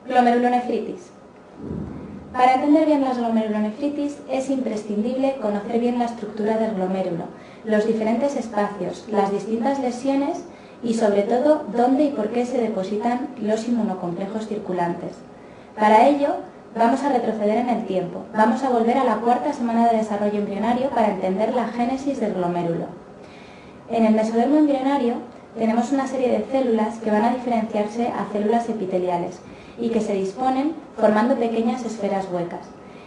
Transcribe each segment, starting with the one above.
Glomerulonefritis. Para entender bien las glomerulonefritis es imprescindible conocer bien la estructura del glomérulo, los diferentes espacios, las distintas lesiones y sobre todo dónde y por qué se depositan los inmunocomplejos circulantes. Para ello vamos a retroceder en el tiempo, vamos a volver a la cuarta semana de desarrollo embrionario para entender la génesis del glomérulo. En el mesodermo embrionario tenemos una serie de células que van a diferenciarse a células epiteliales y que se disponen formando pequeñas esferas huecas.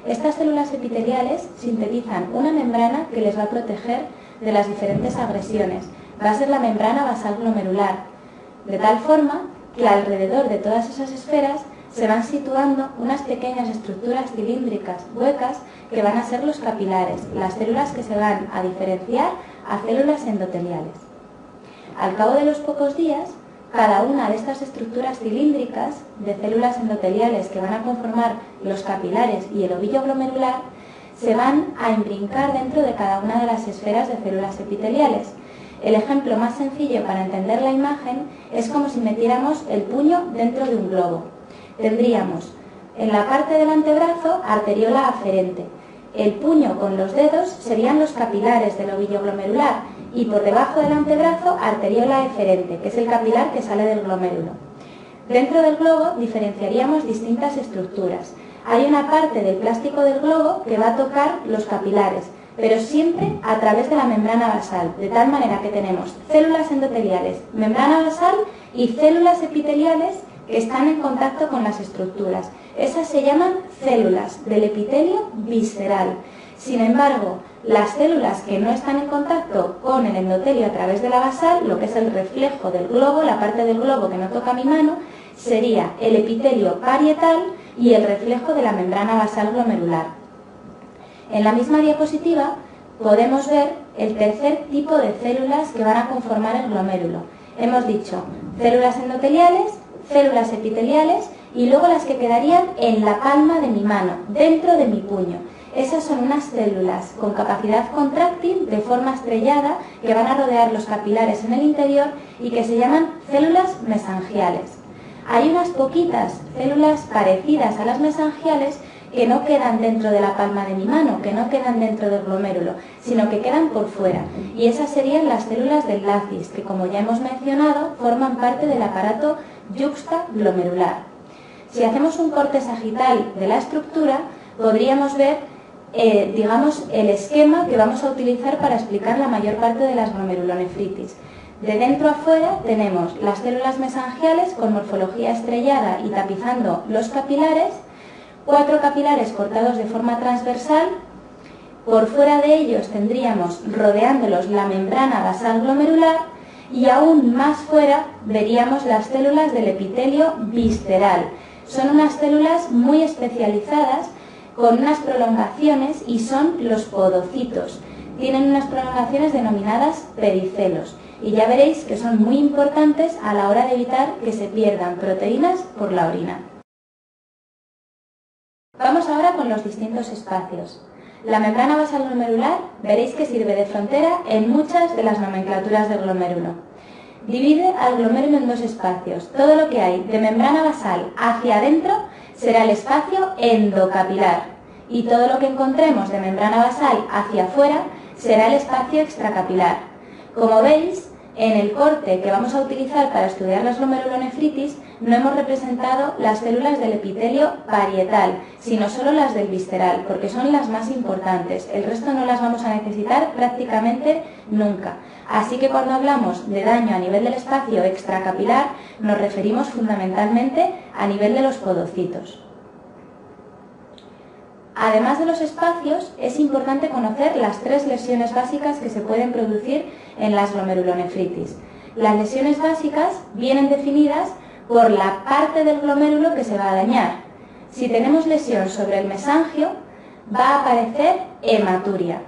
Estas células epiteliales sintetizan una membrana que les va a proteger de las diferentes agresiones. Va a ser la membrana basal glomerular, de tal forma que alrededor de todas esas esferas se van situando unas pequeñas estructuras cilíndricas huecas que van a ser los capilares, las células que se van a diferenciar a células endoteliales. Al cabo de los pocos días, cada una de estas estructuras cilíndricas de células endoteliales que van a conformar los capilares y el ovillo glomerular se van a imbrincar dentro de cada una de las esferas de células epiteliales. El ejemplo más sencillo para entender la imagen es como si metiéramos el puño dentro de un globo. Tendríamos en la parte del antebrazo arteriola aferente. El puño con los dedos serían los capilares del ovillo glomerular y por debajo del antebrazo arteriola eferente, que es el capilar que sale del glomérulo. Dentro del globo diferenciaríamos distintas estructuras. Hay una parte del plástico del globo que va a tocar los capilares, pero siempre a través de la membrana basal, de tal manera que tenemos células endoteliales, membrana basal y células epiteliales que están en contacto con las estructuras. Esas se llaman células del epitelio visceral. Sin embargo, las células que no están en contacto con el endotelio a través de la basal, lo que es el reflejo del globo, la parte del globo que no toca mi mano, sería el epitelio parietal y el reflejo de la membrana basal glomerular. En la misma diapositiva podemos ver el tercer tipo de células que van a conformar el glomérulo. Hemos dicho células endoteliales, células epiteliales y luego las que quedarían en la palma de mi mano, dentro de mi puño. Esas son unas células con capacidad contráctil de forma estrellada que van a rodear los capilares en el interior y que se llaman células mesangiales. Hay unas poquitas células parecidas a las mesangiales que no quedan dentro de la palma de mi mano, que no quedan dentro del glomérulo, sino que quedan por fuera. Y esas serían las células del lacis, que como ya hemos mencionado, forman parte del aparato yuxtaglomerular. Si hacemos un corte sagital de la estructura, podríamos ver el esquema que vamos a utilizar para explicar la mayor parte de las glomerulonefritis. De dentro a fuera tenemos las células mesangiales con morfología estrellada y tapizando los capilares, 4 capilares cortados de forma transversal. Por fuera de ellos tendríamos rodeándolos la membrana basal glomerular y aún más fuera veríamos las células del epitelio visceral. Son unas células muy especializadas con unas prolongaciones y son los podocitos. Tienen unas prolongaciones denominadas pericelos y ya veréis que son muy importantes a la hora de evitar que se pierdan proteínas por la orina. Vamos ahora con los distintos espacios. La membrana basal glomerular veréis que sirve de frontera en muchas de las nomenclaturas del glomérulo. Divide al glomérulo en dos espacios. Todo lo que hay de membrana basal hacia adentro será el espacio endocapilar y todo lo que encontremos de membrana basal hacia afuera será el espacio extracapilar. Como veis, en el corte que vamos a utilizar para estudiar las glomerulonefritis no hemos representado las células del epitelio parietal, sino solo las del visceral, porque son las más importantes. El resto no las vamos a necesitar prácticamente nunca. Así que cuando hablamos de daño a nivel del espacio extracapilar, nos referimos fundamentalmente a nivel de los podocitos. Además de los espacios, es importante conocer las 3 lesiones básicas que se pueden producir en las glomerulonefritis. Las lesiones básicas vienen definidas por la parte del glomérulo que se va a dañar. Si tenemos lesión sobre el mesangio, va a aparecer hematuria.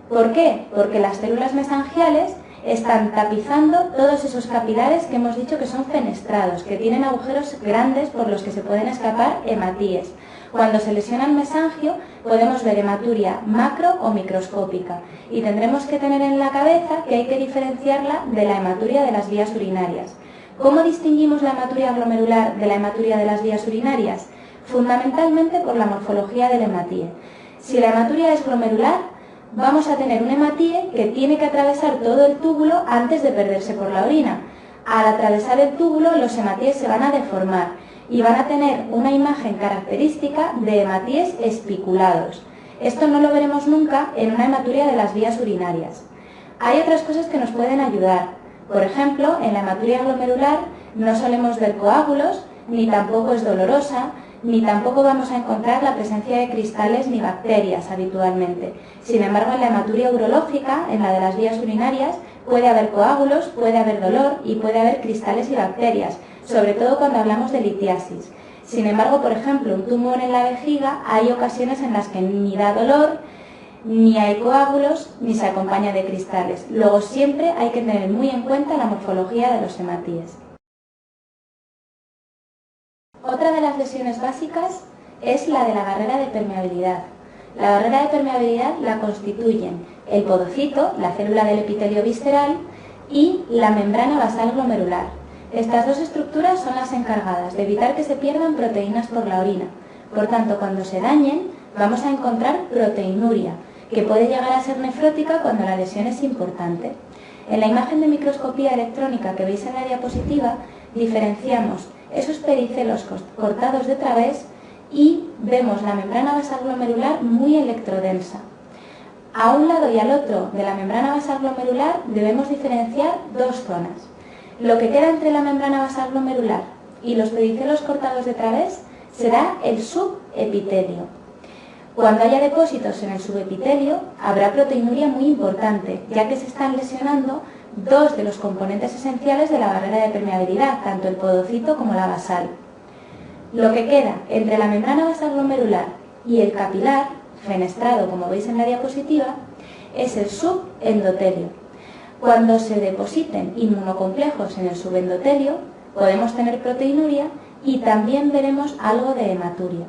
¿Por qué? Porque las células mesangiales están tapizando todos esos capilares que hemos dicho que son fenestrados, que tienen agujeros grandes por los que se pueden escapar hematíes. Cuando se lesiona el mesangio podemos ver hematuria macro o microscópica y tendremos que tener en la cabeza que hay que diferenciarla de la hematuria de las vías urinarias. ¿Cómo distinguimos la hematuria glomerular de la hematuria de las vías urinarias? Fundamentalmente por la morfología del hematíe. Si la hematuria es glomerular, vamos a tener un hematíe que tiene que atravesar todo el túbulo antes de perderse por la orina. Al atravesar el túbulo, los hematíes se van a deformar y van a tener una imagen característica de hematíes espiculados. Esto no lo veremos nunca en una hematuria de las vías urinarias. Hay otras cosas que nos pueden ayudar. Por ejemplo, en la hematuria glomerular no solemos ver coágulos, ni tampoco es dolorosa, ni tampoco vamos a encontrar la presencia de cristales ni bacterias habitualmente. Sin embargo, en la hematuria urológica, en la de las vías urinarias, puede haber coágulos, puede haber dolor y puede haber cristales y bacterias, sobre todo cuando hablamos de litiasis. Sin embargo, por ejemplo, un tumor en la vejiga, hay ocasiones en las que ni da dolor, ni hay coágulos, ni se acompaña de cristales. Luego siempre hay que tener muy en cuenta la morfología de los hematíes. Otra de las lesiones básicas es la de la barrera de permeabilidad. La barrera de permeabilidad la constituyen el podocito, la célula del epitelio visceral, y la membrana basal glomerular. Estas dos estructuras son las encargadas de evitar que se pierdan proteínas por la orina. Por tanto, cuando se dañen, vamos a encontrar proteinuria, que puede llegar a ser nefrótica cuando la lesión es importante. En la imagen de microscopía electrónica que veis en la diapositiva, diferenciamos esos pericelos cortados de través y vemos la membrana basal glomerular muy electrodensa. A un lado y al otro de la membrana basal glomerular debemos diferenciar dos zonas. Lo que queda entre la membrana basal glomerular y los pericelos cortados de través será el subepitelio. Cuando haya depósitos en el subepitelio, habrá proteinuria muy importante, ya que se están lesionando dos de los componentes esenciales de la barrera de permeabilidad, tanto el podocito como la basal. Lo que queda entre la membrana basal glomerular y el capilar, fenestrado como veis en la diapositiva, es el subendotelio. Cuando se depositen inmunocomplejos en el subendotelio, podemos tener proteinuria y también veremos algo de hematuria.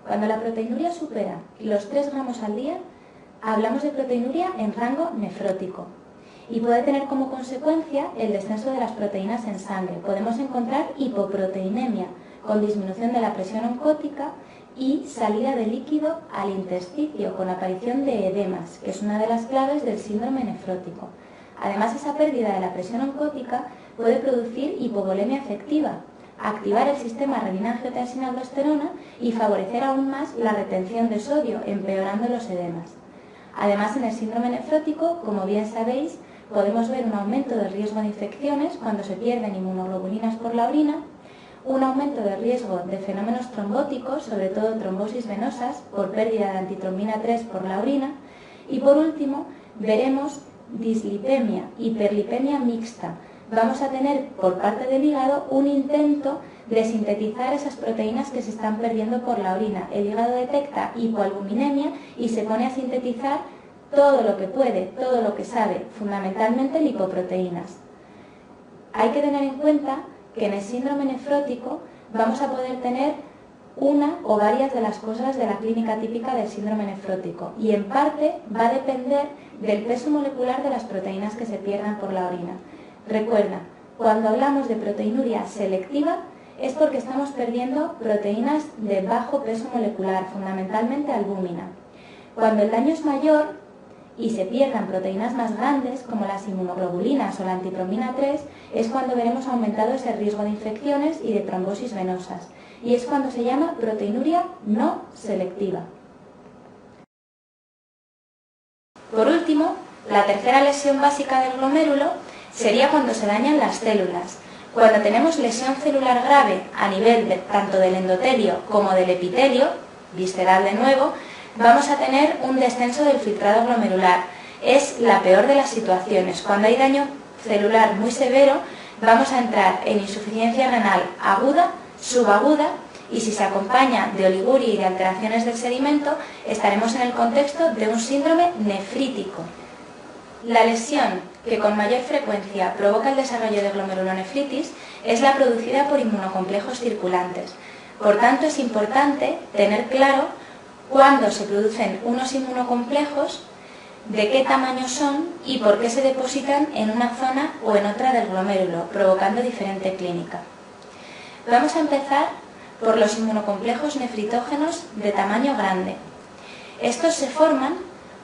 Cuando la proteinuria supera los 3 gramos al día, hablamos de proteinuria en rango nefrótico y puede tener como consecuencia el descenso de las proteínas en sangre. Podemos encontrar hipoproteinemia con disminución de la presión oncótica y salida de líquido al intersticio con aparición de edemas, que es una de las claves del síndrome nefrótico. Además, esa pérdida de la presión oncótica puede producir hipovolemia efectiva, activar el sistema renina-angiotensina-aldosterona y favorecer aún más la retención de sodio, empeorando los edemas. Además, en el síndrome nefrótico, como bien sabéis, podemos ver un aumento del riesgo de infecciones cuando se pierden inmunoglobulinas por la orina, un aumento de riesgo de fenómenos trombóticos, sobre todo trombosis venosas, por pérdida de antitrombina 3 por la orina, y por último, veremos dislipemia, hiperlipemia mixta. Vamos a tener por parte del hígado un intento de sintetizar esas proteínas que se están perdiendo por la orina. El hígado detecta hipoalbuminemia y se pone a sintetizar todo lo que puede, todo lo que sabe, fundamentalmente lipoproteínas. Hay que tener en cuenta que en el síndrome nefrótico vamos a poder tener una o varias de las cosas de la clínica típica del síndrome nefrótico y en parte va a depender del peso molecular de las proteínas que se pierdan por la orina. Recuerda, cuando hablamos de proteinuria selectiva es porque estamos perdiendo proteínas de bajo peso molecular, fundamentalmente albúmina. Cuando el daño es mayor y se pierdan proteínas más grandes, como las inmunoglobulinas o la antitrombina 3, es cuando veremos aumentado ese riesgo de infecciones y de trombosis venosas. Y es cuando se llama proteinuria no selectiva. Por último, la tercera lesión básica del glomérulo sería cuando se dañan las células. Cuando tenemos lesión celular grave a nivel tanto del endotelio como del epitelio, visceral de nuevo, vamos a tener un descenso del filtrado glomerular. Es la peor de las situaciones. Cuando hay daño celular muy severo, vamos a entrar en insuficiencia renal aguda, subaguda, y si se acompaña de oliguria y de alteraciones del sedimento, estaremos en el contexto de un síndrome nefrítico. La lesión que con mayor frecuencia provoca el desarrollo de glomerulonefritis es la producida por inmunocomplejos circulantes. Por tanto, es importante tener claro cuando se producen unos inmunocomplejos, de qué tamaño son y por qué se depositan en una zona o en otra del glomérulo, provocando diferente clínica. Vamos a empezar por los inmunocomplejos nefritógenos de tamaño grande. Estos se forman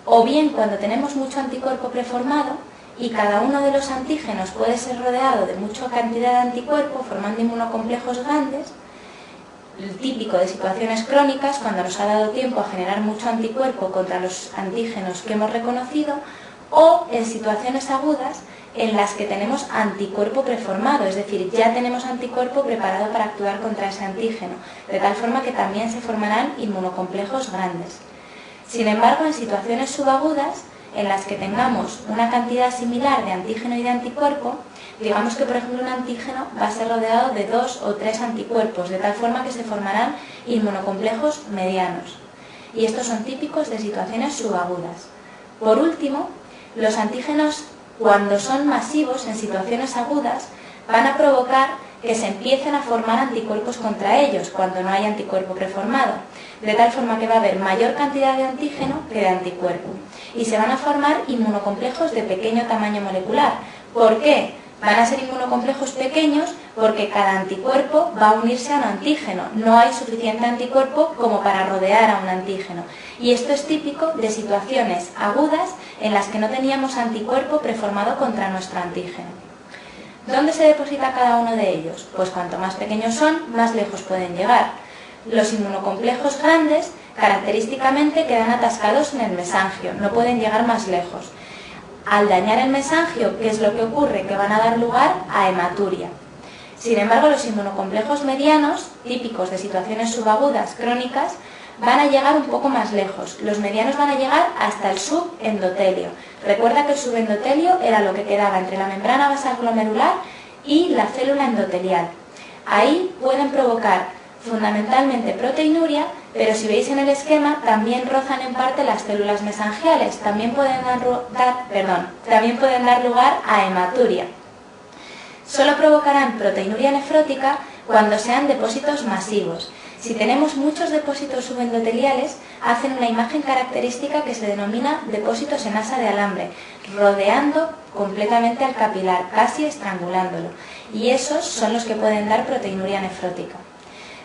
o bien cuando tenemos mucho anticuerpo preformado y cada uno de los antígenos puede ser rodeado de mucha cantidad de anticuerpo formando inmunocomplejos grandes, el típico de situaciones crónicas cuando nos ha dado tiempo a generar mucho anticuerpo contra los antígenos que hemos reconocido, o en situaciones agudas en las que tenemos anticuerpo preformado, es decir, ya tenemos anticuerpo preparado para actuar contra ese antígeno, de tal forma que también se formarán inmunocomplejos grandes. Sin embargo, en situaciones subagudas, en las que tengamos una cantidad similar de antígeno y de anticuerpo, digamos que por ejemplo un antígeno va a ser rodeado de 2 o 3 anticuerpos, de tal forma que se formarán inmunocomplejos medianos. Y estos son típicos de situaciones subagudas. Por último, los antígenos, cuando son masivos en situaciones agudas, van a provocar que se empiecen a formar anticuerpos contra ellos cuando no hay anticuerpo preformado, de tal forma que va a haber mayor cantidad de antígeno que de anticuerpo. Y se van a formar inmunocomplejos de pequeño tamaño molecular. ¿Por qué? Van a ser inmunocomplejos pequeños porque cada anticuerpo va a unirse a un antígeno. No hay suficiente anticuerpo como para rodear a un antígeno. Y esto es típico de situaciones agudas en las que no teníamos anticuerpo preformado contra nuestro antígeno. ¿Dónde se deposita cada uno de ellos? Pues cuanto más pequeños son, más lejos pueden llegar. Los inmunocomplejos grandes característicamente quedan atascados en el mesangio, no pueden llegar más lejos. Al dañar el mesangio, ¿qué es lo que ocurre? Que van a dar lugar a hematuria. Sin embargo, los inmunocomplejos medianos, típicos de situaciones subagudas crónicas, van a llegar un poco más lejos. Los medianos van a llegar hasta el subendotelio. Recuerda que el subendotelio era lo que quedaba entre la membrana basal glomerular y la célula endotelial. Ahí pueden provocar fundamentalmente proteinuria, pero si veis en el esquema también rozan en parte las células mesangiales, también pueden dar lugar a hematuria. Solo provocarán proteinuria nefrótica cuando sean depósitos masivos. Si tenemos muchos depósitos subendoteliales, hacen una imagen característica que se denomina depósitos en asa de alambre, rodeando completamente al capilar, casi estrangulándolo, y esos son los que pueden dar proteinuria nefrótica.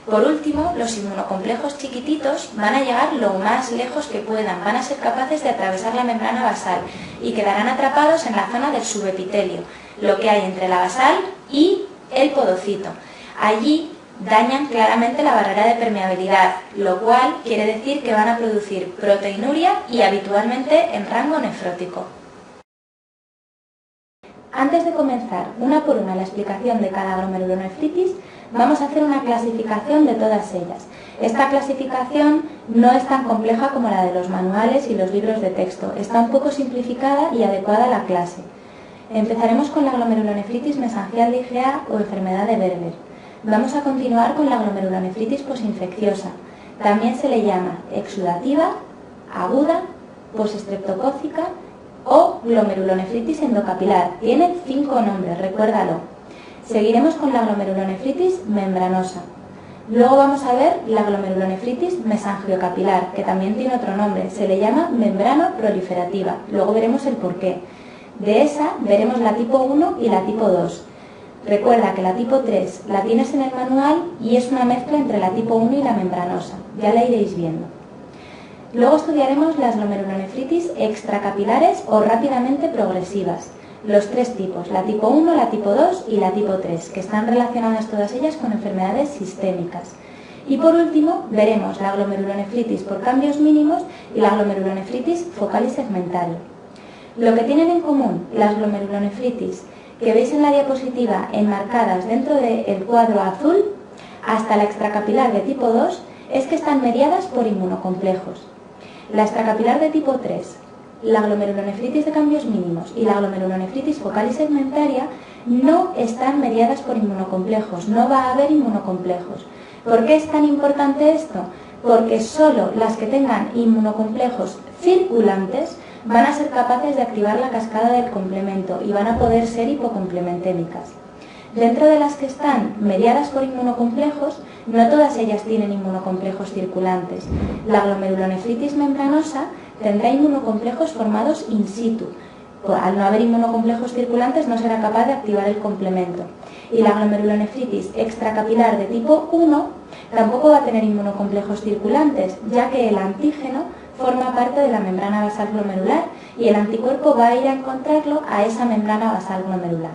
Por último, los inmunocomplejos chiquititos van a llegar lo más lejos que puedan, van a ser capaces de atravesar la membrana basal y quedarán atrapados en la zona del subepitelio, lo que hay entre la basal y el podocito. Allí dañan claramente la barrera de permeabilidad, lo cual quiere decir que van a producir proteinuria y habitualmente en rango nefrótico. Antes de comenzar una por una la explicación de cada glomerulonefritis, vamos a hacer una clasificación de todas ellas. Esta clasificación no es tan compleja como la de los manuales y los libros de texto, está un poco simplificada y adecuada a la clase. Empezaremos con la glomerulonefritis mesangial de IgA o enfermedad de Berger. Vamos a continuar con la glomerulonefritis posinfecciosa. También se le llama exudativa, aguda, postestreptocócica o glomerulonefritis endocapilar. Tiene 5 nombres, recuérdalo. Seguiremos con la glomerulonefritis membranosa. Luego vamos a ver la glomerulonefritis mesangiocapilar, que también tiene otro nombre. Se le llama membrano proliferativa. Luego veremos el porqué. De esa veremos la tipo 1 y la tipo 2. Recuerda que la tipo 3 la tienes en el manual y es una mezcla entre la tipo 1 y la membranosa. Ya la iréis viendo. Luego estudiaremos las glomerulonefritis extracapilares o rápidamente progresivas. Los 3 tipos, la tipo 1, la tipo 2 y la tipo 3, que están relacionadas todas ellas con enfermedades sistémicas. Y por último, veremos la glomerulonefritis por cambios mínimos y la glomerulonefritis focal y segmentaria. Lo que tienen en común las glomerulonefritis que veis en la diapositiva enmarcadas dentro del cuadro azul hasta la extracapilar de tipo 2 es que están mediadas por inmunocomplejos. La extracapilar de tipo 3, la glomerulonefritis de cambios mínimos y la glomerulonefritis focal y segmentaria no están mediadas por inmunocomplejos, no va a haber inmunocomplejos. ¿Por qué es tan importante esto? Porque solo las que tengan inmunocomplejos circulantes van a ser capaces de activar la cascada del complemento y van a poder ser hipocomplementémicas. Dentro de las que están mediadas por inmunocomplejos, no todas ellas tienen inmunocomplejos circulantes. La glomerulonefritis membranosa tendrá inmunocomplejos formados in situ. Al no haber inmunocomplejos circulantes no será capaz de activar el complemento. Y la glomerulonefritis extracapilar de tipo 1 tampoco va a tener inmunocomplejos circulantes, ya que el antígeno forma parte de la membrana basal glomerular y el anticuerpo va a ir a encontrarlo a esa membrana basal glomerular.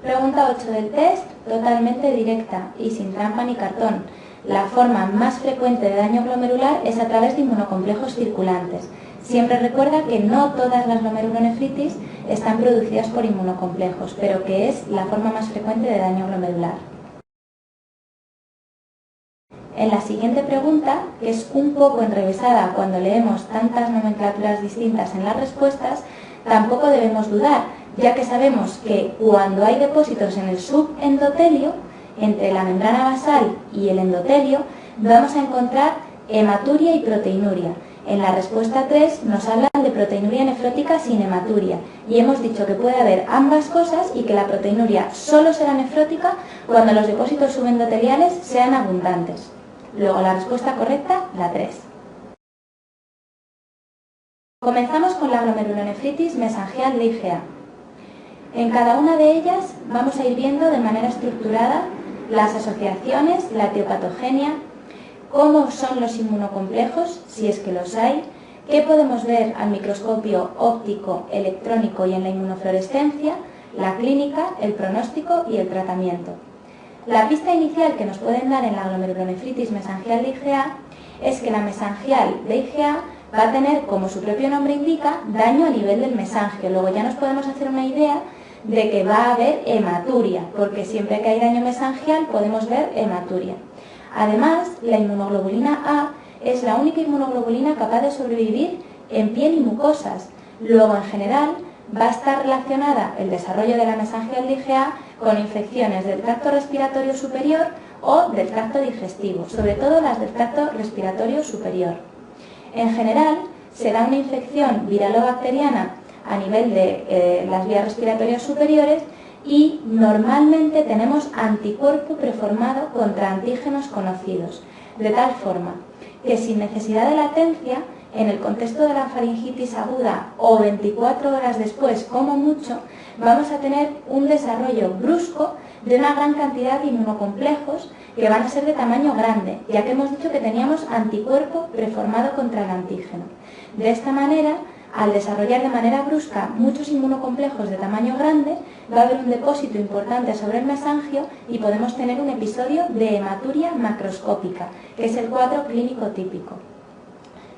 Pregunta 8 del test, totalmente directa y sin trampa ni cartón. La forma más frecuente de daño glomerular es a través de inmunocomplejos circulantes. Siempre recuerda que no todas las glomerulonefritis están producidas por inmunocomplejos, pero que es la forma más frecuente de daño glomerular. En la siguiente pregunta, que es un poco enrevesada cuando leemos tantas nomenclaturas distintas en las respuestas, tampoco debemos dudar, ya que sabemos que cuando hay depósitos en el subendotelio, entre la membrana basal y el endotelio, vamos a encontrar hematuria y proteinuria. En la respuesta 3 nos hablan de proteinuria nefrótica sin hematuria y hemos dicho que puede haber ambas cosas y que la proteinuria solo será nefrótica cuando los depósitos subendoteliales sean abundantes. Luego la respuesta correcta, la 3. Comenzamos con la glomerulonefritis mesangial de IgA. En cada una de ellas vamos a ir viendo de manera estructurada las asociaciones, la etiopatogenia, cómo son los inmunocomplejos, si es que los hay, qué podemos ver al microscopio óptico, electrónico y en la inmunofluorescencia, la clínica, el pronóstico y el tratamiento. La pista inicial que nos pueden dar en la glomerulonefritis mesangial de IgA es que la mesangial de IgA va a tener, como su propio nombre indica, daño a nivel del mesangio. Luego ya nos podemos hacer una idea de que va a haber hematuria, porque siempre que hay daño mesangial podemos ver hematuria. Además, la inmunoglobulina A es la única inmunoglobulina capaz de sobrevivir en piel y mucosas. Luego, en general, va a estar relacionada el desarrollo de la mesangial de IgA con infecciones del tracto respiratorio superior o del tracto digestivo, sobre todo las del tracto respiratorio superior. En general, se da una infección viral-bacteriana a nivel de las vías respiratorias superiores y normalmente tenemos anticuerpo preformado contra antígenos conocidos, de tal forma que sin necesidad de latencia, en el contexto de la faringitis aguda o 24 horas después, como mucho, vamos a tener un desarrollo brusco de una gran cantidad de inmunocomplejos que van a ser de tamaño grande, ya que hemos dicho que teníamos anticuerpo preformado contra el antígeno. De esta manera, al desarrollar de manera brusca muchos inmunocomplejos de tamaño grande, va a haber un depósito importante sobre el mesangio y podemos tener un episodio de hematuria macroscópica, que es el cuadro clínico típico.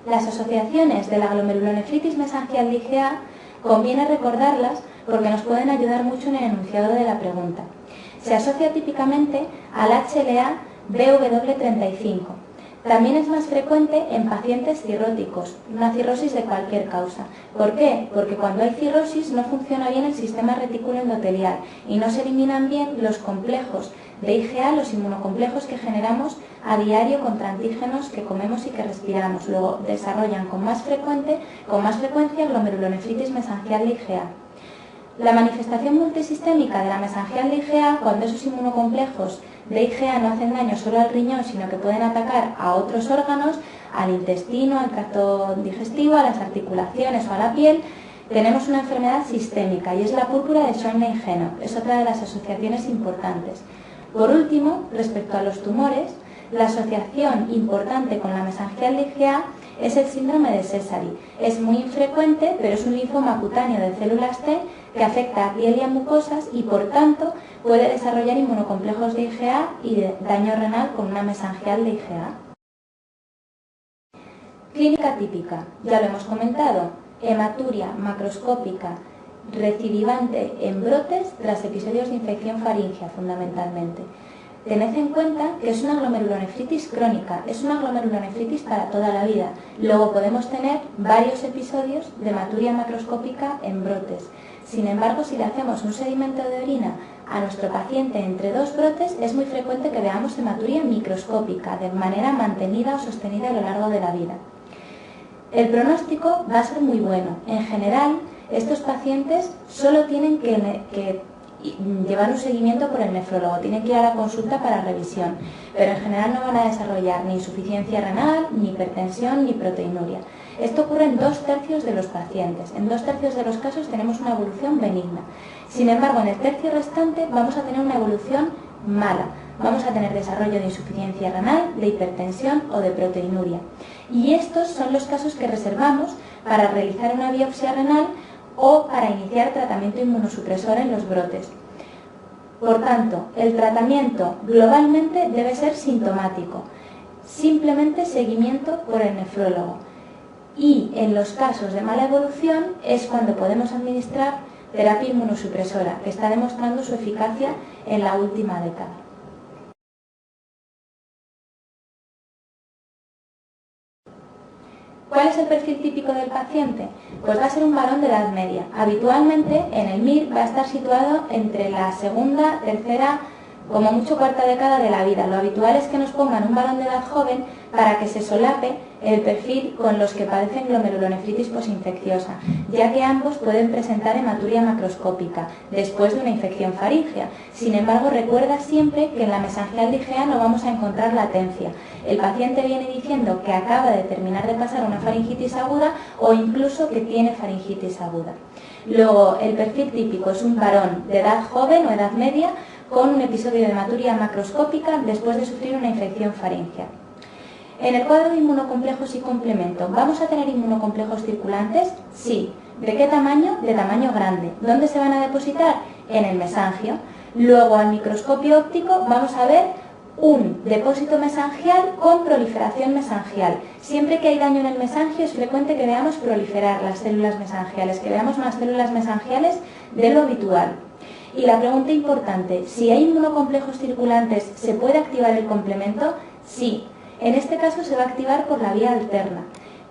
Las asociaciones de la glomerulonefritis mesangial de IgA conviene recordarlas porque nos pueden ayudar mucho en el enunciado de la pregunta. Se asocia típicamente al HLA-BW35. También es más frecuente en pacientes cirróticos, una cirrosis de cualquier causa. ¿Por qué? Porque cuando hay cirrosis no funciona bien el sistema retículo endotelial y no se eliminan bien los complejos de IgA, los inmunocomplejos que generamos a diario contra antígenos que comemos y que respiramos. Luego desarrollan con más frecuencia glomerulonefritis mesangial de IgA. La manifestación multisistémica de la mesangial de IgA, cuando esos inmunocomplejos de IgA no hacen daño solo al riñón, sino que pueden atacar a otros órganos, al intestino, al tracto digestivo, a las articulaciones o a la piel, tenemos una enfermedad sistémica y es la púrpura de Schwann-Leingenhoff. Es otra de las asociaciones importantes. Por último, respecto a los tumores, la asociación importante con la mesangial de IgA es el síndrome de Sézary. Es muy infrecuente, pero es un linfoma cutáneo de células T que afecta a piel y a mucosas y, por tanto, puede desarrollar inmunocomplejos de IgA y de daño renal con una mesangial de IgA. Clínica típica, ya lo hemos comentado, hematuria macroscópica recidivante en brotes tras episodios de infección faríngea, fundamentalmente. Tened en cuenta que es una glomerulonefritis crónica, es una glomerulonefritis para toda la vida. Luego podemos tener varios episodios de hematuria macroscópica en brotes. Sin embargo, si le hacemos un sedimento de orina a nuestro paciente entre dos brotes, es muy frecuente que veamos hematuria microscópica, de manera mantenida o sostenida a lo largo de la vida. El pronóstico va a ser muy bueno. En general, estos pacientes solo tienen que llevar un seguimiento por el nefrólogo, tienen que ir a la consulta para revisión, pero en general no van a desarrollar ni insuficiencia renal, ni hipertensión, ni proteinuria. Esto ocurre en 2/3 de los pacientes. En 2/3 de los casos tenemos una evolución benigna. Sin embargo, en el tercio restante vamos a tener una evolución mala. Vamos a tener desarrollo de insuficiencia renal, de hipertensión o de proteinuria. Y estos son los casos que reservamos para realizar una biopsia renal o para iniciar tratamiento inmunosupresor en los brotes. Por tanto, el tratamiento globalmente debe ser sintomático, simplemente seguimiento por el nefrólogo. Y en los casos de mala evolución es cuando podemos administrar terapia inmunosupresora, que está demostrando su eficacia en la última década. ¿Cuál es el perfil típico del paciente? Pues va a ser un varón de edad media. Habitualmente en el MIR va a estar situado entre la segunda, tercera, como mucho cuarta década de la vida. Lo habitual es que nos pongan un varón de edad joven para que se solape el perfil con los que padecen glomerulonefritis posinfecciosa, ya que ambos pueden presentar hematuria macroscópica después de una infección faríngea. Sin embargo, recuerda siempre que en la mesangial de IgA no vamos a encontrar latencia. El paciente viene diciendo que acaba de terminar de pasar una faringitis aguda o incluso que tiene faringitis aguda. Luego, el perfil típico es un varón de edad joven o edad media con un episodio de hematuria macroscópica después de sufrir una infección faríngea. En el cuadro de inmunocomplejos y complemento, ¿vamos a tener inmunocomplejos circulantes? Sí. ¿De qué tamaño? De tamaño grande. ¿Dónde se van a depositar? En el mesangio. Luego, al microscopio óptico, vamos a ver un depósito mesangial con proliferación mesangial. Siempre que hay daño en el mesangio es frecuente que veamos proliferar las células mesangiales, que veamos más células mesangiales de lo habitual. Y la pregunta importante, si hay inmunocomplejos circulantes, ¿se puede activar el complemento? Sí. En este caso se va a activar por la vía alterna.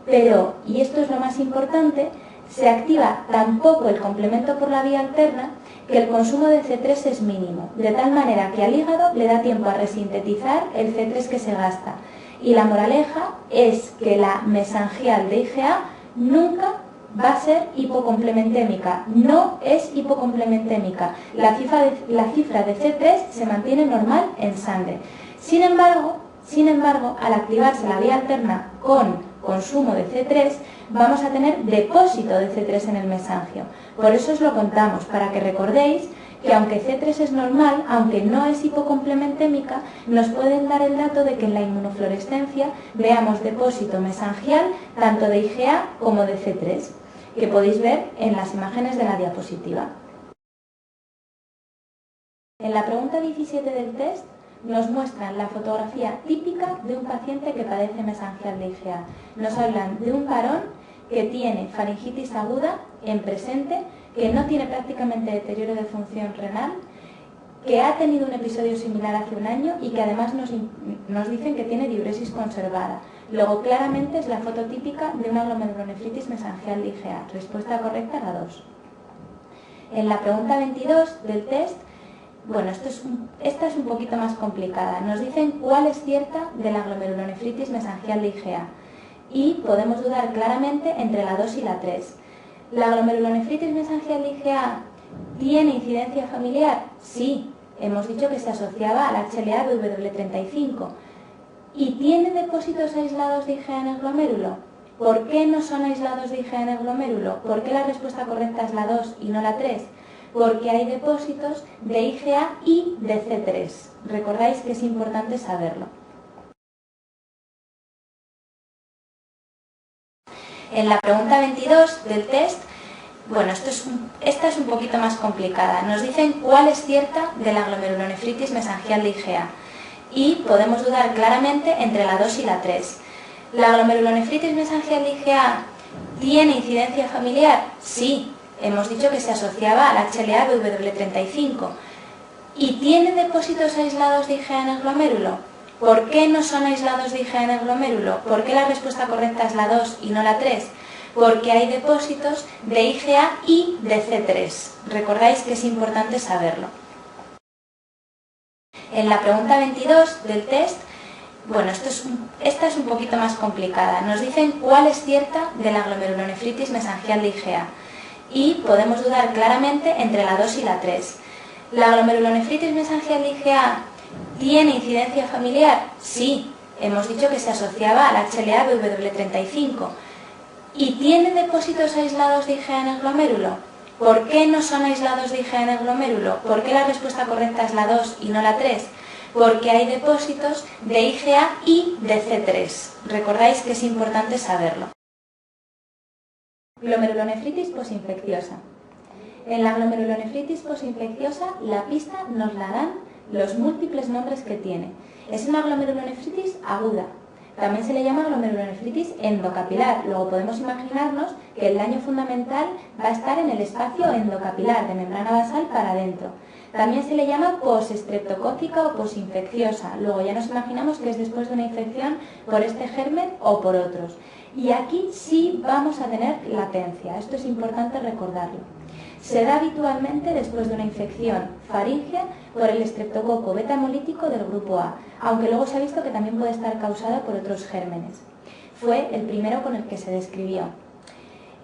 Pero, y esto es lo más importante, se activa tan poco el complemento por la vía alterna que el consumo de C3 es mínimo, de tal manera que al hígado le da tiempo a resintetizar el C3 que se gasta. Y la moraleja es que la mesangial de IgA nunca va a ser hipocomplementémica, no es hipocomplementémica. La cifra de C3 se mantiene normal en sangre. Sin embargo, al activarse la vía alterna con consumo de C3, vamos a tener depósito de C3 en el mesangio. Por eso os lo contamos, para que recordéis que aunque C3 es normal, aunque no es hipocomplementémica, nos pueden dar el dato de que en la inmunofluorescencia veamos depósito mesangial tanto de IgA como de C3, que podéis ver en las imágenes de la diapositiva. En la pregunta 17 del test nos muestran la fotografía típica de un paciente que padece mesangial de IgA. Nos hablan de un varón que tiene faringitis aguda en presente, que no tiene prácticamente deterioro de función renal, que ha tenido un episodio similar hace un año y que además nos dicen que tiene diuresis conservada. Luego, claramente es la foto típica de una glomerulonefritis mesangial de IgA. Respuesta correcta, la 2. En la pregunta 22 del test, bueno, esta es un poquito más complicada. Nos dicen cuál es cierta de la glomerulonefritis mesangial de IgA. Y podemos dudar claramente entre la 2 y la 3. ¿La glomerulonefritis mesangial de IgA tiene incidencia familiar? Sí, hemos dicho que se asociaba al HLA-BW35. ¿Y tiene depósitos aislados de IgA en el glomérulo? ¿Por qué no son aislados de IgA en el glomérulo? ¿Por qué la respuesta correcta es la 2 y no la 3? Porque hay depósitos de IgA y de C3. Recordáis que es importante saberlo. En la pregunta 22 del test, bueno, esta es un poquito más complicada. Nos dicen cuál es cierta de la glomerulonefritis mesangial de IgA. Y podemos dudar claramente entre la 2 y la 3. ¿La glomerulonefritis mesangial de IgA tiene incidencia familiar? Sí, hemos dicho que se asociaba al HLA-BW35. ¿Y tiene depósitos aislados de IgA en el glomérulo? ¿Por qué no son aislados de IgA en el glomérulo? ¿Por qué la respuesta correcta es la 2 y no la 3? Porque hay depósitos de IgA y de C3. Recordáis que es importante saberlo. En la pregunta 22 del test, bueno, esta es un poquito más complicada. Nos dicen cuál es cierta de la glomerulonefritis mesangial de IgA. Y podemos dudar claramente entre la 2 y la 3. ¿La glomerulonefritis mesangial de IgA tiene incidencia familiar? Sí, hemos dicho que se asociaba al HLA-BW35. ¿Y tienen depósitos aislados de IgA en el glomérulo? ¿Por qué no son aislados de IgA en el glomérulo? ¿Por qué la respuesta correcta es la 2 y no la 3? Porque hay depósitos de IgA y de C3. Recordáis que es importante saberlo. Glomerulonefritis posinfecciosa. En la glomerulonefritis posinfecciosa la pista nos la dan los múltiples nombres que tiene. Es una glomerulonefritis aguda. También se le llama glomerulonefritis endocapilar. Luego podemos imaginarnos que el daño fundamental va a estar en el espacio endocapilar, de membrana basal para adentro. También se le llama posestreptocócica o posinfecciosa. Luego ya nos imaginamos que es después de una infección por este germen o por otros. Y aquí sí vamos a tener latencia. Esto es importante recordarlo. Se da habitualmente después de una infección faríngea por el estreptococo beta hemolítico del grupo A, aunque luego se ha visto que también puede estar causada por otros gérmenes. Fue el primero con el que se describió.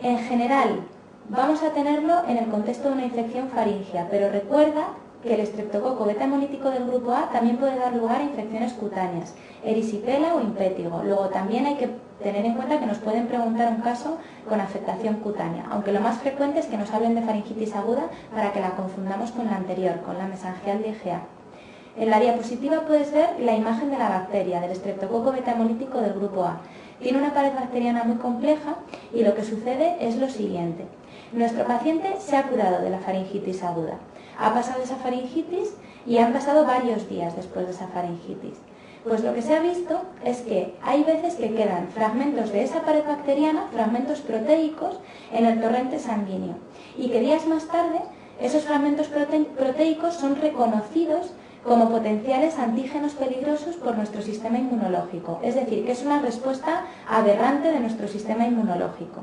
En general, vamos a tenerlo en el contexto de una infección faríngea, pero recuerda que el estreptococo beta hemolítico del grupo A también puede dar lugar a infecciones cutáneas, erisipela o impétigo. Luego también hay que tener en cuenta que nos pueden preguntar un caso con afectación cutánea, aunque lo más frecuente es que nos hablen de faringitis aguda para que la confundamos con la anterior, con la mesangial de IgA. En la diapositiva puedes ver la imagen de la bacteria, del estreptococo beta hemolítico del grupo A. Tiene una pared bacteriana muy compleja y lo que sucede es lo siguiente. Nuestro paciente se ha curado de la faringitis aguda. Ha pasado esa faringitis y han pasado varios días después de esa faringitis. Pues lo que se ha visto es que hay veces que quedan fragmentos de esa pared bacteriana, fragmentos proteicos, en el torrente sanguíneo. Y que días más tarde esos fragmentos proteicos son reconocidos como potenciales antígenos peligrosos por nuestro sistema inmunológico. Es decir, que es una respuesta aberrante de nuestro sistema inmunológico.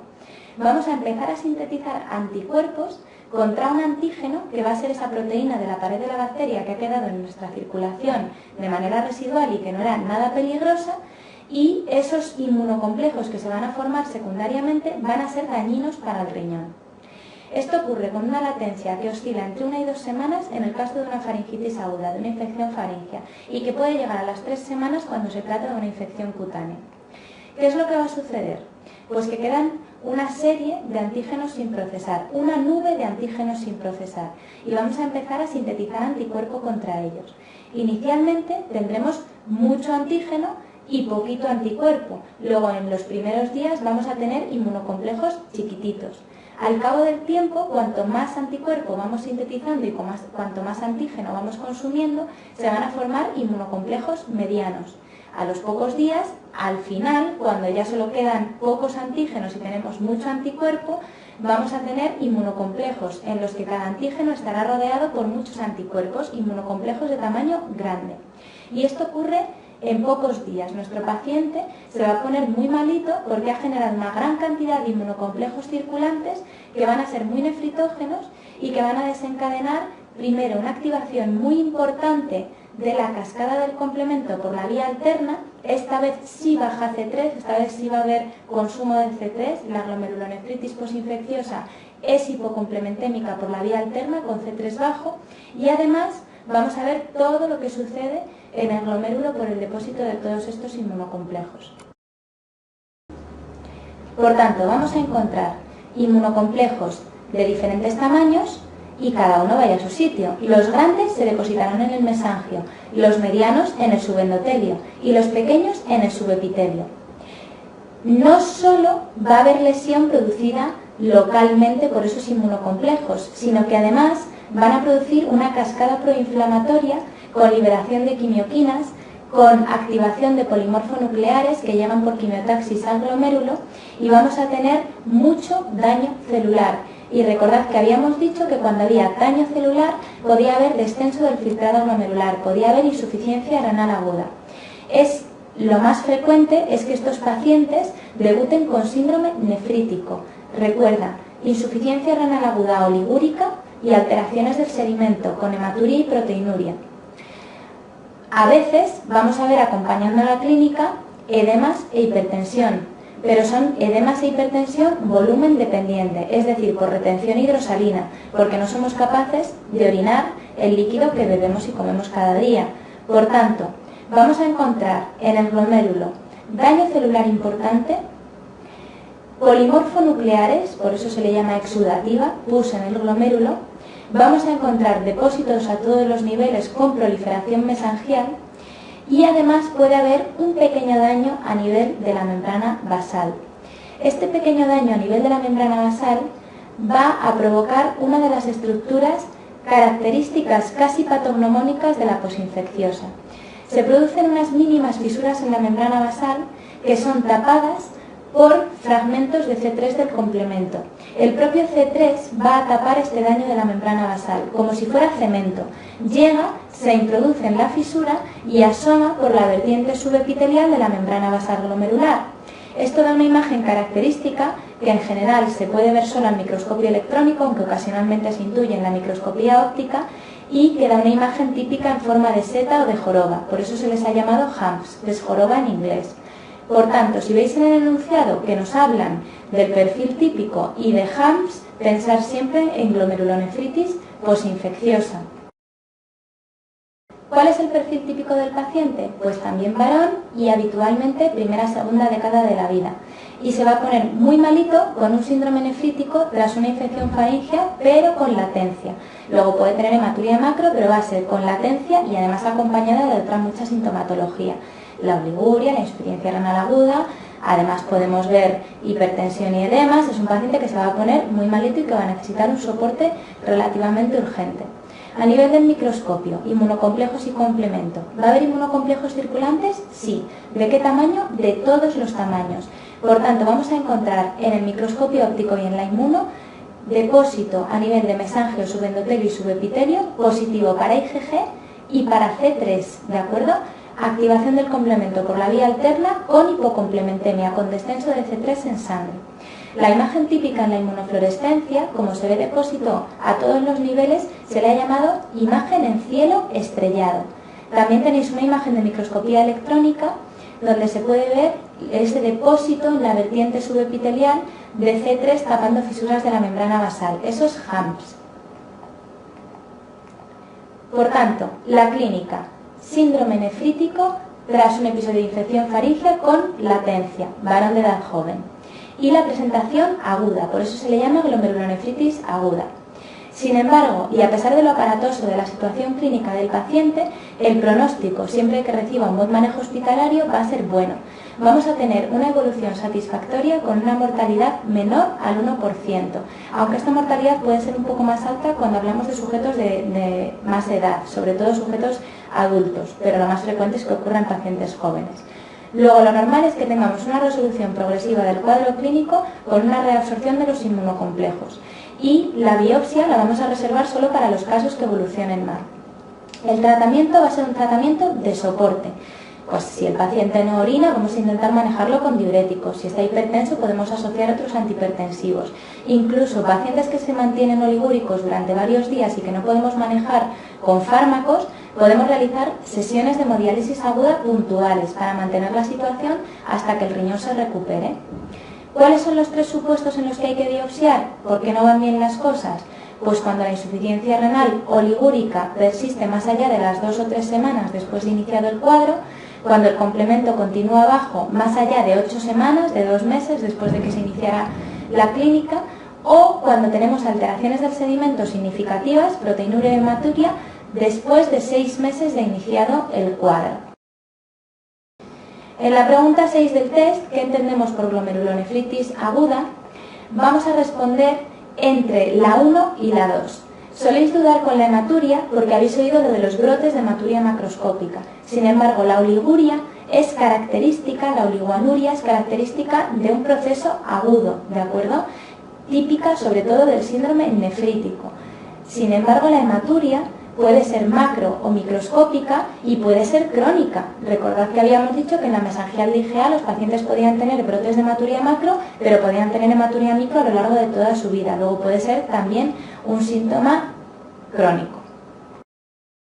Vamos a empezar a sintetizar anticuerpos contra un antígeno que va a ser esa proteína de la pared de la bacteria que ha quedado en nuestra circulación de manera residual y que no era nada peligrosa, y esos inmunocomplejos que se van a formar secundariamente van a ser dañinos para el riñón. Esto ocurre con una latencia que oscila entre 1 y 2 semanas en el caso de una faringitis aguda, de una infección faríngea, y que puede llegar a las 3 semanas cuando se trata de una infección cutánea. ¿Qué es lo que va a suceder? Pues que quedan una serie de antígenos sin procesar, una nube de antígenos sin procesar, y vamos a empezar a sintetizar anticuerpo contra ellos. Inicialmente tendremos mucho antígeno y poquito anticuerpo. Luego en los primeros días vamos a tener inmunocomplejos chiquititos. Al cabo del tiempo, cuanto más anticuerpo vamos sintetizando y cuanto más antígeno vamos consumiendo, se van a formar inmunocomplejos medianos. A los pocos días, al final, cuando ya solo quedan pocos antígenos y tenemos mucho anticuerpo, vamos a tener inmunocomplejos en los que cada antígeno estará rodeado por muchos anticuerpos, inmunocomplejos de tamaño grande. Y esto ocurre en pocos días. Nuestro paciente se va a poner muy malito porque ha generado una gran cantidad de inmunocomplejos circulantes que van a ser muy nefritógenos y que van a desencadenar primero una activación muy importante de la cascada del complemento por la vía alterna. Esta vez sí baja C3, esta vez sí va a haber consumo de C3, la glomerulonefritis posinfecciosa es hipocomplementémica por la vía alterna con C3 bajo, y además vamos a ver todo lo que sucede en el glomérulo por el depósito de todos estos inmunocomplejos. Por tanto, vamos a encontrar inmunocomplejos de diferentes tamaños y cada uno vaya a su sitio. Los grandes se depositarán en el mesangio, los medianos en el subendotelio y los pequeños en el subepitelio. No solo va a haber lesión producida localmente por esos inmunocomplejos, sino que además van a producir una cascada proinflamatoria con liberación de quimioquinas, con activación de polimorfonucleares que llegan por quimiotaxis al glomérulo, y vamos a tener mucho daño celular. Y recordad que habíamos dicho que cuando había daño celular podía haber descenso del filtrado glomerular, podía haber insuficiencia renal aguda. Lo más frecuente es que estos pacientes debuten con síndrome nefrítico. Recuerda, insuficiencia renal aguda oligúrica y alteraciones del sedimento con hematuria y proteinuria. A veces vamos a ver acompañando a la clínica edemas e hipertensión, pero son edemas e hipertensión volumen dependiente, es decir, por retención hidrosalina, porque no somos capaces de orinar el líquido que bebemos y comemos cada día. Por tanto, vamos a encontrar en el glomérulo daño celular importante, polimorfonucleares, por eso se le llama exudativa, pus en el glomérulo. Vamos a encontrar depósitos a todos los niveles con proliferación mesangial y además puede haber un pequeño daño a nivel de la membrana basal. Este pequeño daño a nivel de la membrana basal va a provocar una de las estructuras características casi patognomónicas de la posinfecciosa. Se producen unas mínimas fisuras en la membrana basal que son tapadas por fragmentos de C3 del complemento. El propio C3 va a tapar este daño de la membrana basal, como si fuera cemento. Llega, se introduce en la fisura y asoma por la vertiente subepitelial de la membrana basal glomerular. Esto da una imagen característica que en general se puede ver solo al microscopio electrónico, aunque ocasionalmente se intuye en la microscopía óptica, y que da una imagen típica en forma de seta o de joroba. Por eso se les ha llamado humps, que es joroba en inglés. Por tanto, si veis en el enunciado que nos hablan del perfil típico y de humps, pensar siempre en glomerulonefritis posinfecciosa. ¿Cuál es el perfil típico del paciente? Pues también varón y habitualmente primera o segunda década de la vida. Y se va a poner muy malito con un síndrome nefrítico tras una infección faríngea, pero con latencia. Luego puede tener hematuria macro, pero va a ser con latencia y además acompañada de otra mucha sintomatología. La oliguria, la insuficiencia renal aguda, además podemos ver hipertensión y edemas. Es un paciente que se va a poner muy malito y que va a necesitar un soporte relativamente urgente. A nivel del microscopio, inmunocomplejos y complemento. ¿Va a haber inmunocomplejos circulantes? Sí. ¿De qué tamaño? De todos los tamaños. Por tanto, vamos a encontrar en el microscopio óptico y en la inmuno depósito a nivel de mesangio, subendotelio y subepitelio, positivo para IgG y para C3, ¿de acuerdo? Activación del complemento por la vía alterna con hipocomplementemia, con descenso de C3 en sangre. La imagen típica en la inmunofluorescencia, como se ve depósito a todos los niveles, se le ha llamado imagen en cielo estrellado. También tenéis una imagen de microscopía electrónica donde se puede ver ese depósito en la vertiente subepitelial de C3 tapando fisuras de la membrana basal, esos humps. Por tanto, la clínica, síndrome nefrítico tras un episodio de infección faríngea con latencia, varón de edad joven. Y la presentación aguda, por eso se le llama glomerulonefritis aguda. Sin embargo, y a pesar de lo aparatoso de la situación clínica del paciente, el pronóstico, siempre que reciba un buen manejo hospitalario, va a ser bueno. Vamos a tener una evolución satisfactoria con una mortalidad menor al 1%, aunque esta mortalidad puede ser un poco más alta cuando hablamos de sujetos de más edad, sobre todo sujetos adultos, pero lo más frecuente es que ocurra en pacientes jóvenes. Luego, lo normal es que tengamos una resolución progresiva del cuadro clínico con una reabsorción de los inmunocomplejos. Y la biopsia la vamos a reservar solo para los casos que evolucionen mal. El tratamiento va a ser un tratamiento de soporte. Pues si el paciente no orina, vamos a intentar manejarlo con diuréticos. Si está hipertenso, podemos asociar otros antihipertensivos. Incluso pacientes que se mantienen oligúricos durante varios días y que no podemos manejar con fármacos, podemos realizar sesiones de hemodiálisis aguda puntuales para mantener la situación hasta que el riñón se recupere. ¿Cuáles son los 3 supuestos en los que hay que biopsiar? ¿Por qué no van bien las cosas? Pues cuando la insuficiencia renal oligúrica persiste más allá de las 2 o 3 semanas después de iniciado el cuadro, cuando el complemento continúa bajo más allá de 8 semanas, de 2 meses después de que se iniciara la clínica, o cuando tenemos alteraciones del sedimento significativas, proteinuria y hematuria, después de 6 meses de iniciado el cuadro. En la pregunta 6 del test, ¿qué entendemos por glomerulonefritis aguda?, vamos a responder entre la 1 y la 2. Soléis dudar con la hematuria porque habéis oído lo de los brotes de hematuria macroscópica. Sin embargo, la oliguria es característica, la oliguanuria es característica de un proceso agudo, ¿de acuerdo? Típica sobre todo del síndrome nefrítico. Sin embargo, la hematuria puede ser macro o microscópica y puede ser crónica. Recordad que habíamos dicho que en la mesangial de IgA los pacientes podían tener brotes de hematuria macro, pero podían tener hematuria micro a lo largo de toda su vida. Luego puede ser también un síntoma crónico.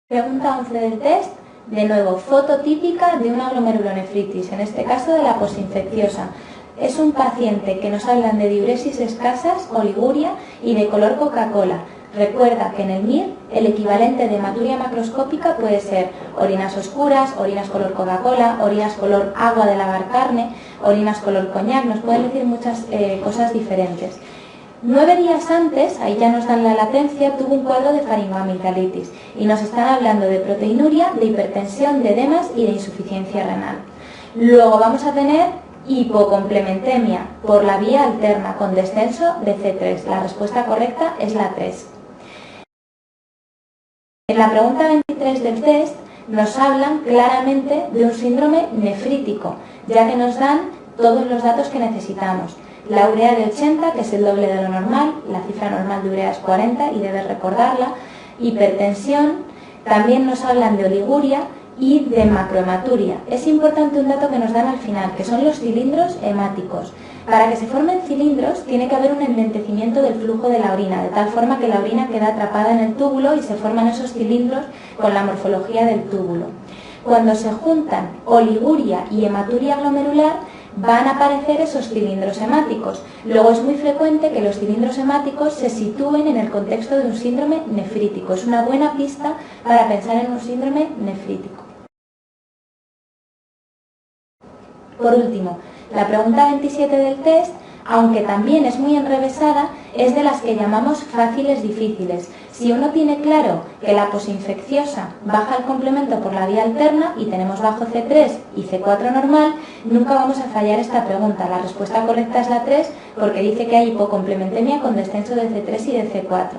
Pregunta 11 del test. De nuevo, foto típica de una glomerulonefritis, en este caso de la posinfecciosa. Es un paciente que nos hablan de diuresis escasas, oliguria y de color Coca-Cola. Recuerda que en el MIR el equivalente de hematuria macroscópica puede ser orinas oscuras, orinas color Coca-Cola, orinas color agua de lavar carne, orinas color coñac, nos pueden decir muchas cosas diferentes. 9 días antes, ahí ya nos dan la latencia, tuvo un cuadro de faringoamigdalitis y nos están hablando de proteinuria, de hipertensión, de edemas y de insuficiencia renal. Luego vamos a tener hipocomplementemia por la vía alterna con descenso de C3. La respuesta correcta es la 3. En la pregunta 23 del test nos hablan claramente de un síndrome nefrítico, ya que nos dan todos los datos que necesitamos. La urea de 80, que es el doble de lo normal, la cifra normal de urea es 40 y debes recordarla. Hipertensión, también nos hablan de oliguria y de macrohematuria. Es importante un dato que nos dan al final, que son los cilindros hemáticos. Para que se formen cilindros tiene que haber un enlentecimiento del flujo de la orina, de tal forma que la orina queda atrapada en el túbulo y se forman esos cilindros con la morfología del túbulo. Cuando se juntan oliguria y hematuria glomerular, van a aparecer esos cilindros hemáticos. Luego es muy frecuente que los cilindros hemáticos se sitúen en el contexto de un síndrome nefrítico. Es una buena pista para pensar en un síndrome nefrítico. Por último, la pregunta 27 del test, aunque también es muy enrevesada, es de las que llamamos fáciles difíciles. Si uno tiene claro que la posinfecciosa baja el complemento por la vía alterna y tenemos bajo C3 y C4 normal, nunca vamos a fallar esta pregunta. La respuesta correcta es la 3 porque dice que hay hipocomplementemia con descenso de C3 y de C4.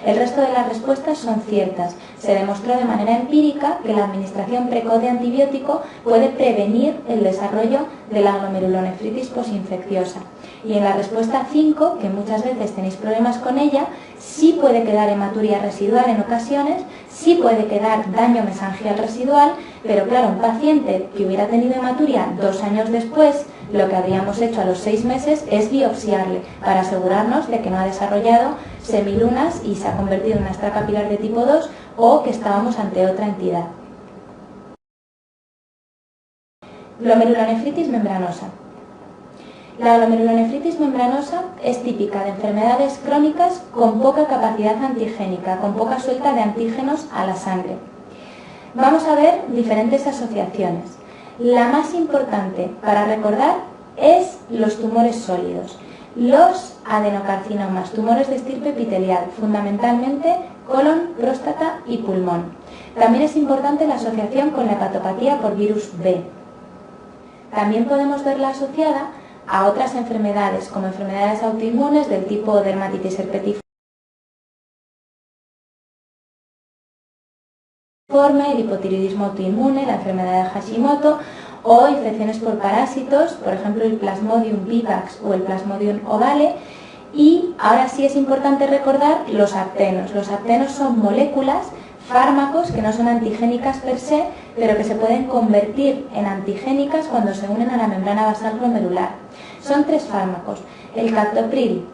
El resto de las respuestas son ciertas. Se demostró de manera empírica que la administración precoz de antibiótico puede prevenir el desarrollo de la glomerulonefritis posinfecciosa. Y en la respuesta 5, que muchas veces tenéis problemas con ella, sí puede quedar hematuria residual en ocasiones, sí puede quedar daño mesangial residual, pero claro, un paciente que hubiera tenido hematuria 2 años después, lo que habríamos hecho a los 6 meses es biopsiarle para asegurarnos de que no ha desarrollado semilunas y se ha convertido en una extracapilar de tipo 2 o que estábamos ante otra entidad. Glomerulonefritis membranosa. La glomerulonefritis membranosa es típica de enfermedades crónicas con poca capacidad antigénica, con poca suelta de antígenos a la sangre. Vamos a ver diferentes asociaciones. La más importante para recordar es los tumores sólidos, los adenocarcinomas, tumores de estirpe epitelial, fundamentalmente colon, próstata y pulmón. También es importante la asociación con la hepatopatía por virus B. También podemos verla asociada a otras enfermedades, como enfermedades autoinmunes del tipo dermatitis herpetiforme, el hipotiroidismo autoinmune, la enfermedad de Hashimoto o infecciones por parásitos, por ejemplo el Plasmodium vivax o el Plasmodium ovale. Y ahora sí es importante recordar los actenos. Los actenos son moléculas, fármacos que no son antigénicas per se, pero que se pueden convertir en antigénicas cuando se unen a la membrana basal glomerular. Son 3 fármacos, el captopril,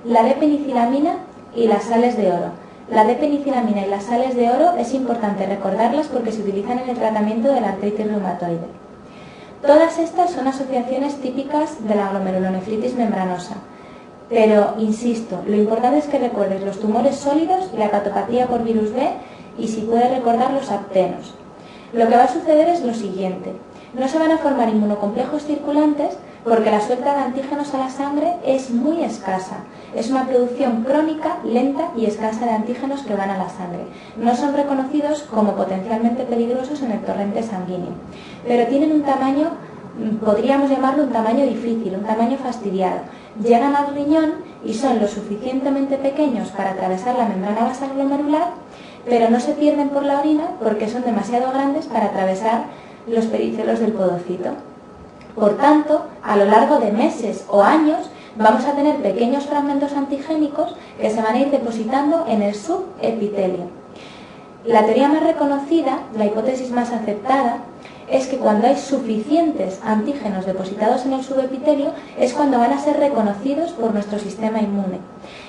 la D-penicilamina y las sales de oro. La D-penicilamina y las sales de oro es importante recordarlas porque se utilizan en el tratamiento de la artritis reumatoide. Todas estas son asociaciones típicas de la glomerulonefritis membranosa. Pero, insisto, lo importante es que recuerdes los tumores sólidos, la hepatopatía por virus B y si puedes recordar los actenos. Lo que va a suceder es lo siguiente. No se van a formar inmunocomplejos circulantes porque la suelta de antígenos a la sangre es muy escasa. Es una producción crónica, lenta y escasa de antígenos que van a la sangre. No son reconocidos como potencialmente peligrosos en el torrente sanguíneo, pero tienen un tamaño, podríamos llamarlo un tamaño difícil, un tamaño fastidiado. Llegan al riñón y son lo suficientemente pequeños para atravesar la membrana basal glomerular, pero no se pierden por la orina porque son demasiado grandes para atravesar los pericelos del podocito. Por tanto, a lo largo de meses o años vamos a tener pequeños fragmentos antigénicos que se van a ir depositando en el subepitelio. La teoría más reconocida, la hipótesis más aceptada, es que cuando hay suficientes antígenos depositados en el subepitelio es cuando van a ser reconocidos por nuestro sistema inmune.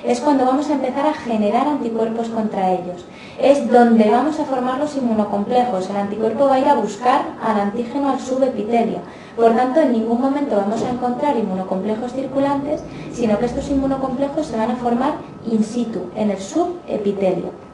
Es cuando vamos a empezar a generar anticuerpos contra ellos. Es donde vamos a formar los inmunocomplejos. El anticuerpo va a ir a buscar al antígeno al subepitelio. Por tanto, en ningún momento vamos a encontrar inmunocomplejos circulantes, sino que estos inmunocomplejos se van a formar in situ, en el subepitelio.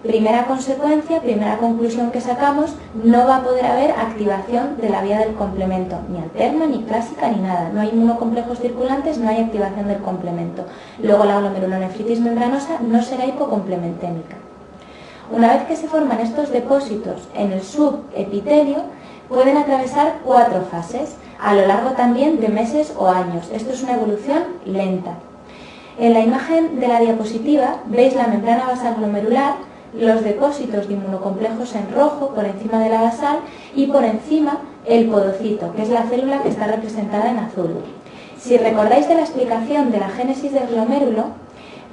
Primera consecuencia, primera conclusión que sacamos, no va a poder haber activación de la vía del complemento, ni alterna, ni clásica, ni nada. No hay inmunocomplejos circulantes, no hay activación del complemento. Luego la glomerulonefritis membranosa no será hipocomplementémica. Una vez que se forman estos depósitos en el subepitelio, pueden atravesar 4 fases, a lo largo también de meses o años. Esto es una evolución lenta. En la imagen de la diapositiva veis la membrana basal glomerular, los depósitos de inmunocomplejos en rojo por encima de la basal y por encima el podocito, que es la célula que está representada en azul. Si recordáis de la explicación de la génesis del glomérulo,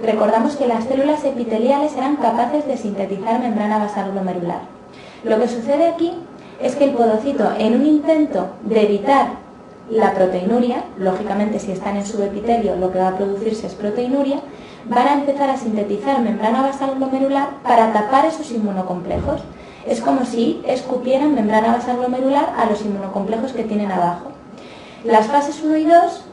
recordamos que las células epiteliales eran capaces de sintetizar membrana basal glomerular. Lo que sucede aquí es que el podocito, en un intento de evitar la proteinuria, lógicamente si están en subepitelio lo que va a producirse es proteinuria, van a empezar a sintetizar membrana basal glomerular para tapar esos inmunocomplejos. Es como si escupieran membrana basal glomerular a los inmunocomplejos que tienen abajo. Las fases 1 y 2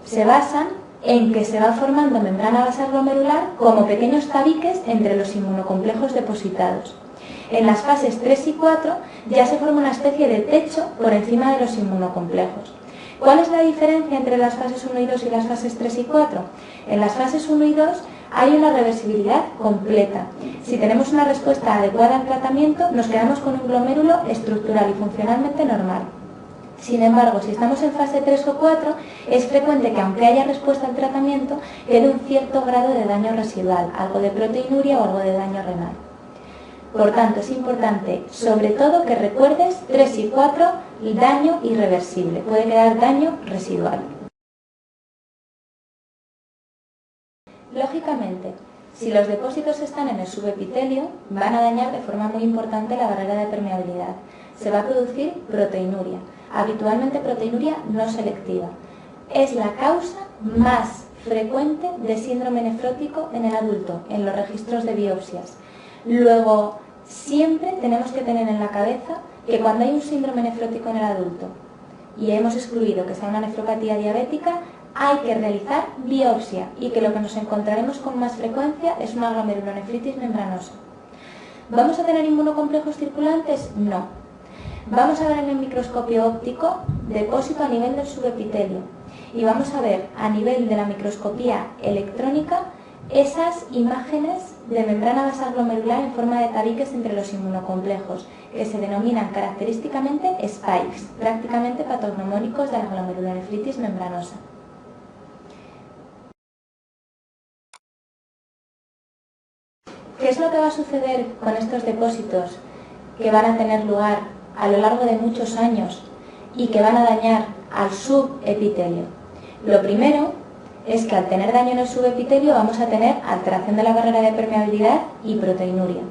se basan en que se va formando membrana basal glomerular como pequeños tabiques entre los inmunocomplejos depositados. En las fases 3 y 4 ya se forma una especie de techo por encima de los inmunocomplejos. ¿Cuál es la diferencia entre las fases 1 y 2 y las fases 3 y 4? En las fases 1 y 2 hay una reversibilidad completa. Si tenemos una respuesta adecuada al tratamiento, nos quedamos con un glomérulo estructural y funcionalmente normal. Sin embargo, si estamos en fase 3 o 4, es frecuente que aunque haya respuesta al tratamiento, quede un cierto grado de daño residual, algo de proteinuria o algo de daño renal. Por tanto, es importante, sobre todo, que recuerdes 3 y 4, daño irreversible. Puede quedar daño residual. Lógicamente, si los depósitos están en el subepitelio, van a dañar de forma muy importante la barrera de permeabilidad. Se va a producir proteinuria, habitualmente proteinuria no selectiva. Es la causa más frecuente de síndrome nefrótico en el adulto, en los registros de biopsias. Luego, siempre tenemos que tener en la cabeza que cuando hay un síndrome nefrótico en el adulto y hemos excluido que sea una nefropatía diabética, hay que realizar biopsia y que lo que nos encontraremos con más frecuencia es una glomerulonefritis membranosa. ¿Vamos a tener inmunocomplejos circulantes? No. Vamos a ver en el microscopio óptico depósito a nivel del subepitelio y vamos a ver a nivel de la microscopía electrónica esas imágenes de membrana basal glomerular en forma de tabiques entre los inmunocomplejos, que se denominan característicamente spikes, prácticamente patognomónicos de la glomerulonefritis membranosa. ¿Qué es lo que va a suceder con estos depósitos que van a tener lugar a lo largo de muchos años y que van a dañar al subepitelio? Lo primero es que al tener daño en el subepitelio vamos a tener alteración de la barrera de permeabilidad y proteinuria.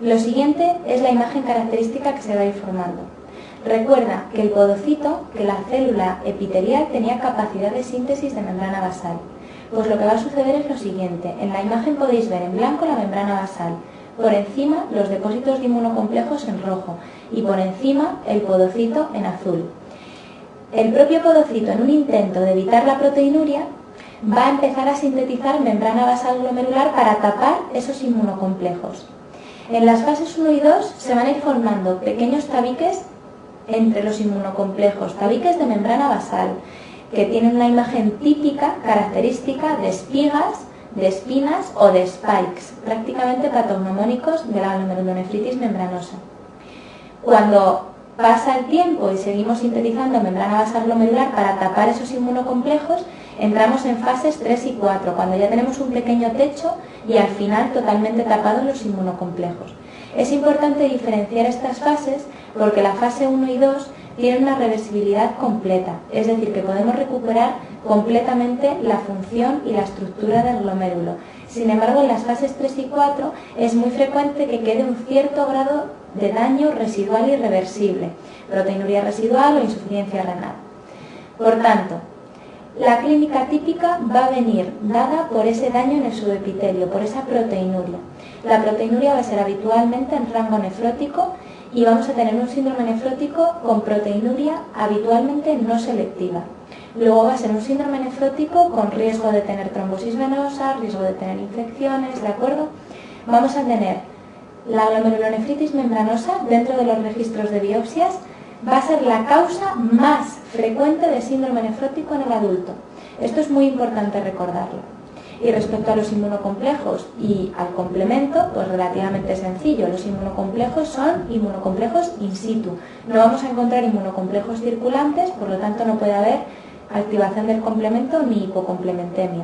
Lo siguiente es la imagen característica que se va a ir formando. Recuerda que el podocito, que la célula epitelial tenía capacidad de síntesis de membrana basal. Pues lo que va a suceder es lo siguiente. En la imagen podéis ver en blanco la membrana basal, por encima los depósitos de inmunocomplejos en rojo y por encima el podocito en azul. El propio podocito, en un intento de evitar la proteinuria, va a empezar a sintetizar membrana basal glomerular para tapar esos inmunocomplejos. En las fases 1 y 2 se van a ir formando pequeños tabiques entre los inmunocomplejos, tabiques de membrana basal, que tienen una imagen típica, característica de espigas, de espinas o de spikes, prácticamente patognomónicos de la glomerulonefritis membranosa. Cuando pasa el tiempo y seguimos sintetizando membrana basal glomerular para tapar esos inmunocomplejos, entramos en fases 3 y 4, cuando ya tenemos un pequeño techo y al final totalmente tapados los inmunocomplejos. Es importante diferenciar estas fases porque la fase 1 y 2 tienen una reversibilidad completa, es decir, que podemos recuperar completamente la función y la estructura del glomérulo, Sin embargo, en las fases 3 y 4 es muy frecuente que quede un cierto grado de daño residual irreversible, proteinuria residual o insuficiencia renal. Por tanto, la clínica típica va a venir dada por ese daño en el subepitelio, por esa proteinuria. La proteinuria va a ser habitualmente en rango nefrótico y vamos a tener un síndrome nefrótico con proteinuria habitualmente no selectiva. Luego va a ser un síndrome nefrótico con riesgo de tener trombosis venosa, riesgo de tener infecciones, ¿de acuerdo? Vamos a tener la glomerulonefritis membranosa dentro de los registros de biopsias, va a ser la causa más frecuente de síndrome nefrótico en el adulto. Esto es muy importante recordarlo. Y respecto a los inmunocomplejos y al complemento, pues relativamente sencillo. Los inmunocomplejos son inmunocomplejos in situ. No vamos a encontrar inmunocomplejos circulantes, por lo tanto no puede haber activación del complemento ni hipocomplementemia.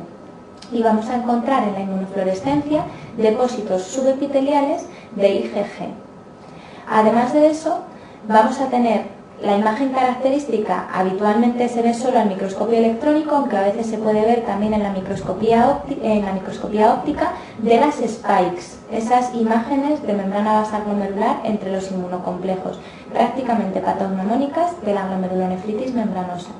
Y vamos a encontrar en la inmunofluorescencia depósitos subepiteliales de IgG. Además de eso, vamos a tener la imagen característica, habitualmente se ve solo al microscopio electrónico, aunque a veces se puede ver también en la microscopía óptica de las spikes, esas imágenes de membrana basal glomerular entre los inmunocomplejos, prácticamente patognomónicas de la glomerulonefritis membranosa.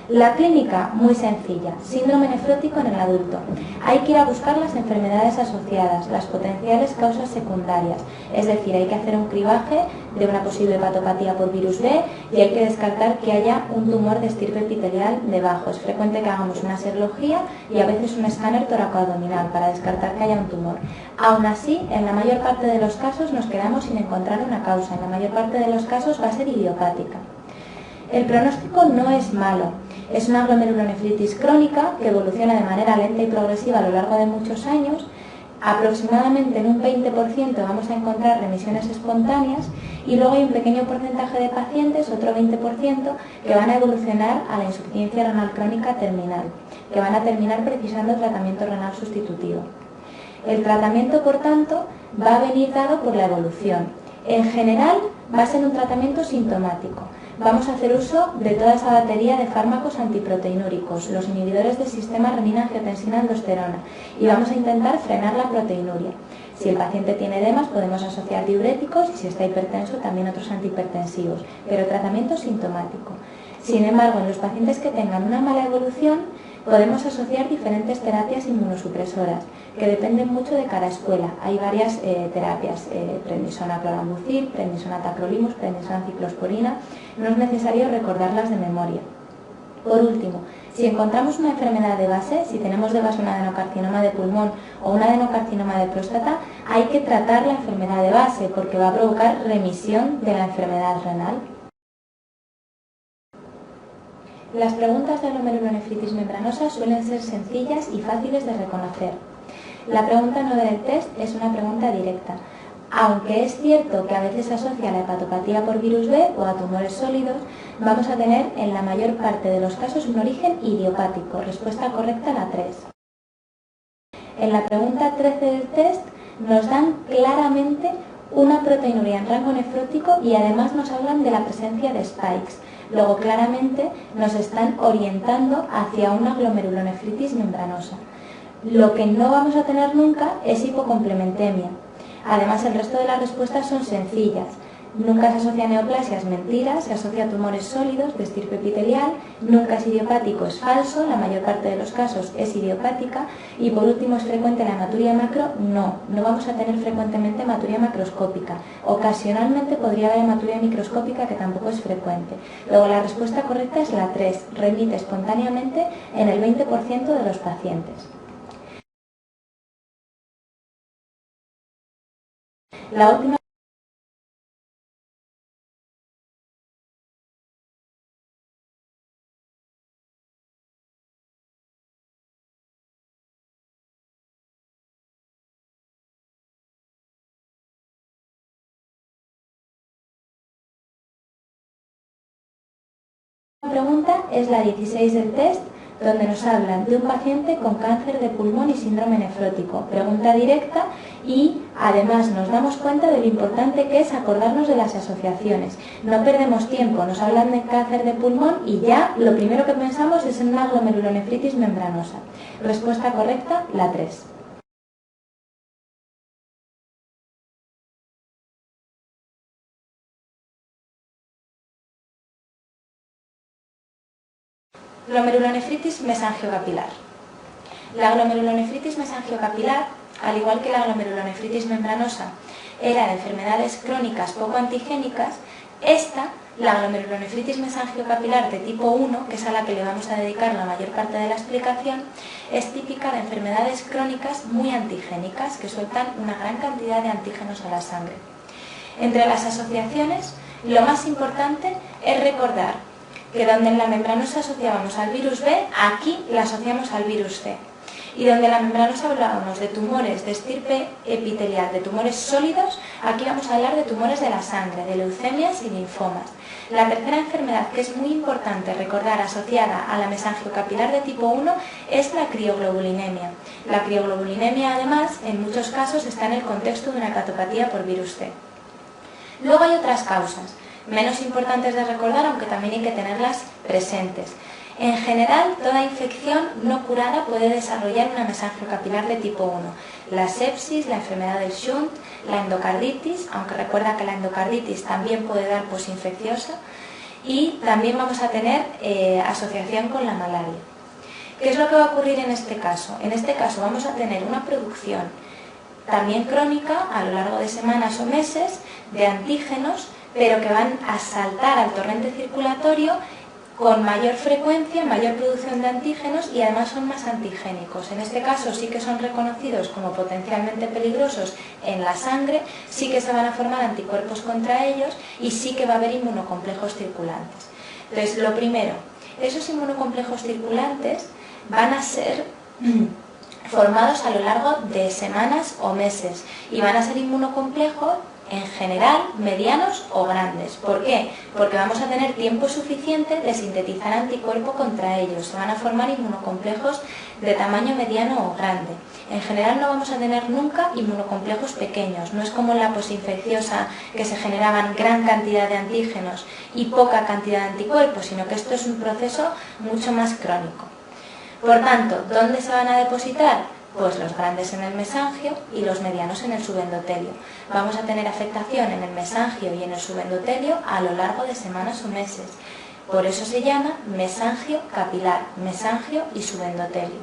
La clínica, muy sencilla, síndrome nefrótico en el adulto. Hay que ir a buscar las enfermedades asociadas, las potenciales causas secundarias, es decir, hay que hacer un cribaje de una posible hepatopatía por virus B y hay que descartar que haya un tumor de estirpe epitelial debajo. Es frecuente que hagamos una serología y a veces un escáner toracoabdominal para descartar que haya un tumor. Aún así, en la mayor parte de los casos nos quedamos sin encontrar una causa, en la mayor parte de los casos va a ser idiopática. El pronóstico no es malo. Es una glomerulonefritis crónica que evoluciona de manera lenta y progresiva a lo largo de muchos años. Aproximadamente en un 20% vamos a encontrar remisiones espontáneas y luego hay un pequeño porcentaje de pacientes, otro 20%, que van a evolucionar a la insuficiencia renal crónica terminal, que van a terminar precisando tratamiento renal sustitutivo. El tratamiento, por tanto, va a venir dado por la evolución. En general, va a ser un tratamiento sintomático. Vamos a hacer uso de toda esa batería de fármacos antiproteinúricos, los inhibidores del sistema renina-angiotensina-aldosterona, y vamos a intentar frenar la proteinuria. Si el paciente tiene edemas, podemos asociar diuréticos y si está hipertenso, también otros antihipertensivos, pero tratamiento sintomático. Sin embargo, en los pacientes que tengan una mala evolución, podemos asociar diferentes terapias inmunosupresoras, que dependen mucho de cada escuela. Hay varias terapias, prednisona clorambucil, prednisona tacrolimus, prednisona ciclosporina. No es necesario recordarlas de memoria. Por último, si encontramos una enfermedad de base, si tenemos de base un adenocarcinoma de pulmón o un adenocarcinoma de próstata, hay que tratar la enfermedad de base porque va a provocar remisión de la enfermedad renal. Las preguntas de glomerulonefritis membranosa suelen ser sencillas y fáciles de reconocer. La pregunta 9 del test es una pregunta directa. Aunque es cierto que a veces se asocia a la hepatopatía por virus B o a tumores sólidos, vamos a tener en la mayor parte de los casos un origen idiopático. Respuesta correcta la 3. En la pregunta 13 del test nos dan claramente una proteinuria en rango nefrótico y además nos hablan de la presencia de spikes. Luego claramente nos están orientando hacia una glomerulonefritis membranosa. Lo que no vamos a tener nunca es hipocomplementemia. Además, el resto de las respuestas son sencillas. Nunca se asocia a neoplasias, mentira, se asocia a tumores sólidos de estirpe epitelial, nunca es idiopático, es falso, la mayor parte de los casos es idiopática y por último es frecuente la hematuria macro, no vamos a tener frecuentemente hematuria macroscópica. Ocasionalmente podría haber hematuria microscópica que tampoco es frecuente. Luego la respuesta correcta es la 3, remite espontáneamente en el 20% de los pacientes. La última pregunta es la 16 del test, donde nos hablan de un paciente con cáncer de pulmón y síndrome nefrótico. Pregunta directa y además nos damos cuenta de lo importante que es acordarnos de las asociaciones. No perdemos tiempo, nos hablan de cáncer de pulmón y ya lo primero que pensamos es en una glomerulonefritis membranosa. Respuesta correcta, la 3. Glomerulonefritis mesangiocapilar. La glomerulonefritis mesangiocapilar, al igual que la glomerulonefritis membranosa, era de enfermedades crónicas poco antigénicas. La glomerulonefritis mesangiocapilar de tipo 1, que es a la que le vamos a dedicar la mayor parte de la explicación, es típica de enfermedades crónicas muy antigénicas, que sueltan una gran cantidad de antígenos a la sangre. Entre las asociaciones, lo más importante es recordar que donde en la membranosa asociábamos al virus B, aquí la asociamos al virus C. Y donde en la membranosa hablábamos de tumores de estirpe epitelial, de tumores sólidos, aquí vamos a hablar de tumores de la sangre, de leucemias y linfomas. La tercera enfermedad que es muy importante recordar asociada a la mesangiocapilar de tipo 1 es la crioglobulinemia. La crioglobulinemia, además, en muchos casos está en el contexto de una hepatopatía por virus C. Luego hay otras causas, menos importantes de recordar, aunque también hay que tenerlas presentes. En general, toda infección no curada puede desarrollar una mesangiocapilar de tipo 1. La sepsis, la enfermedad del Shunt, la endocarditis, aunque recuerda que la endocarditis también puede dar posinfecciosa, y también vamos a tener asociación con la malaria. ¿Qué es lo que va a ocurrir en este caso? En este caso vamos a tener una producción también crónica a lo largo de semanas o meses de antígenos, pero que van a saltar al torrente circulatorio con mayor frecuencia, mayor producción de antígenos, y además son más antigénicos. En este caso sí que son reconocidos como potencialmente peligrosos en la sangre, sí que se van a formar anticuerpos contra ellos y sí que va a haber inmunocomplejos circulantes. Entonces, lo primero, esos inmunocomplejos circulantes van a ser formados a lo largo de semanas o meses y van a ser inmunocomplejos en general, medianos o grandes. ¿Por qué? Porque vamos a tener tiempo suficiente de sintetizar anticuerpo contra ellos. Se van a formar inmunocomplejos de tamaño mediano o grande. En general no vamos a tener nunca inmunocomplejos pequeños. No es como en la posinfecciosa, que se generaban gran cantidad de antígenos y poca cantidad de anticuerpos, sino que esto es un proceso mucho más crónico. Por tanto, ¿dónde se van a depositar? Pues los grandes en el mesangio y los medianos en el subendotelio. Vamos a tener afectación en el mesangio y en el subendotelio a lo largo de semanas o meses. Por eso se llama mesangio capilar, mesangio y subendotelio.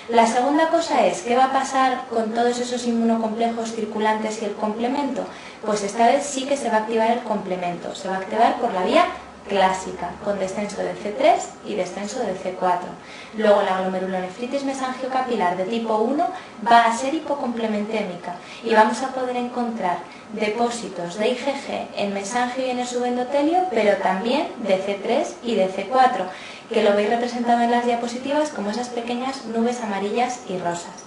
La segunda cosa es, ¿qué va a pasar con todos esos inmunocomplejos circulantes y el complemento? Pues esta vez sí que se va a activar el complemento. Se va a activar por la vía clásica, con descenso de C3 y descenso de C4. Luego la glomerulonefritis mesangiocapilar de tipo 1 va a ser hipocomplementémica y vamos a poder encontrar depósitos de IgG en mesangio y en el subendotelio, pero también de C3 y de C4, que lo veis representado en las diapositivas como esas pequeñas nubes amarillas y rosas.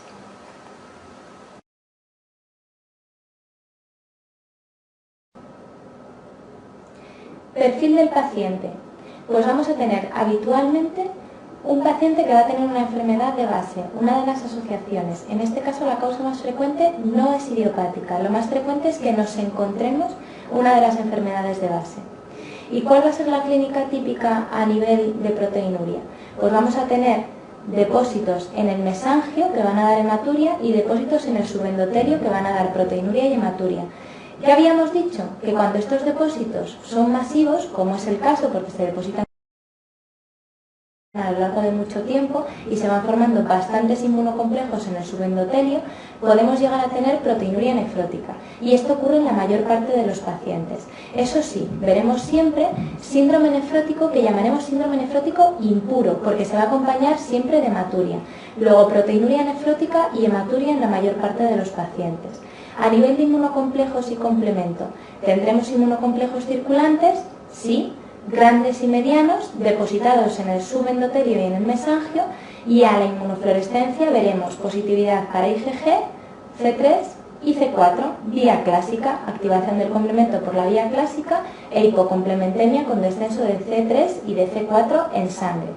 Perfil del paciente. Pues vamos a tener habitualmente un paciente que va a tener una enfermedad de base, una de las asociaciones. En este caso la causa más frecuente no es idiopática, lo más frecuente es que nos encontremos una de las enfermedades de base. ¿Y cuál va a ser la clínica típica a nivel de proteinuria? Pues vamos a tener depósitos en el mesangio que van a dar hematuria y depósitos en el subendotelio que van a dar proteinuria y hematuria. Ya habíamos dicho que cuando estos depósitos son masivos, como es el caso porque se depositan a lo largo de mucho tiempo y se van formando bastantes inmunocomplejos en el subendotelio, podemos llegar a tener proteinuria nefrótica. Y esto ocurre en la mayor parte de los pacientes. Eso sí, veremos siempre síndrome nefrótico, que llamaremos síndrome nefrótico impuro, porque se va a acompañar siempre de hematuria. Luego proteinuria nefrótica y hematuria en la mayor parte de los pacientes. A nivel de inmunocomplejos y complemento, ¿tendremos inmunocomplejos circulantes? Sí, grandes y medianos, depositados en el subendotelio y en el mesangio, y a la inmunofluorescencia veremos positividad para IgG, C3 y C4, vía clásica, activación del complemento por la vía clásica e hipocomplementemia con descenso de C3 y de C4 en sangre.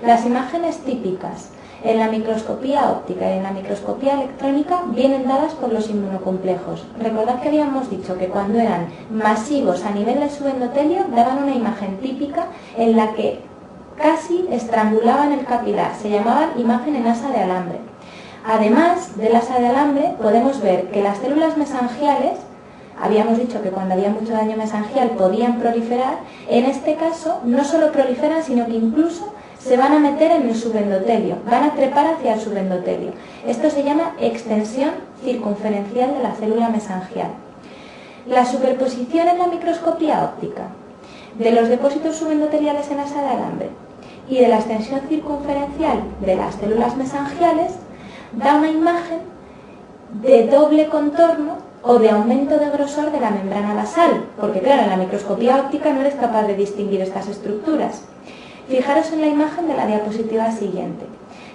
Las imágenes típicas en la microscopía óptica y en la microscopía electrónica vienen dadas por los inmunocomplejos. Recordad que habíamos dicho que cuando eran masivos a nivel del subendotelio daban una imagen típica en la que casi estrangulaban el capilar. Se llamaban imagen en asa de alambre. Además del asa de alambre podemos ver que las células mesangiales, habíamos dicho que cuando había mucho daño mesangial podían proliferar. En este caso no solo proliferan, sino que incluso se van a meter en el subendotelio, van a trepar hacia el subendotelio. Esto se llama extensión circunferencial de la célula mesangial. La superposición en la microscopía óptica de los depósitos subendoteliales en asa de alambre y de la extensión circunferencial de las células mesangiales da una imagen de doble contorno o de aumento de grosor de la membrana basal, porque claro, en la microscopía óptica no eres capaz de distinguir estas estructuras. Fijaros en la imagen de la diapositiva siguiente.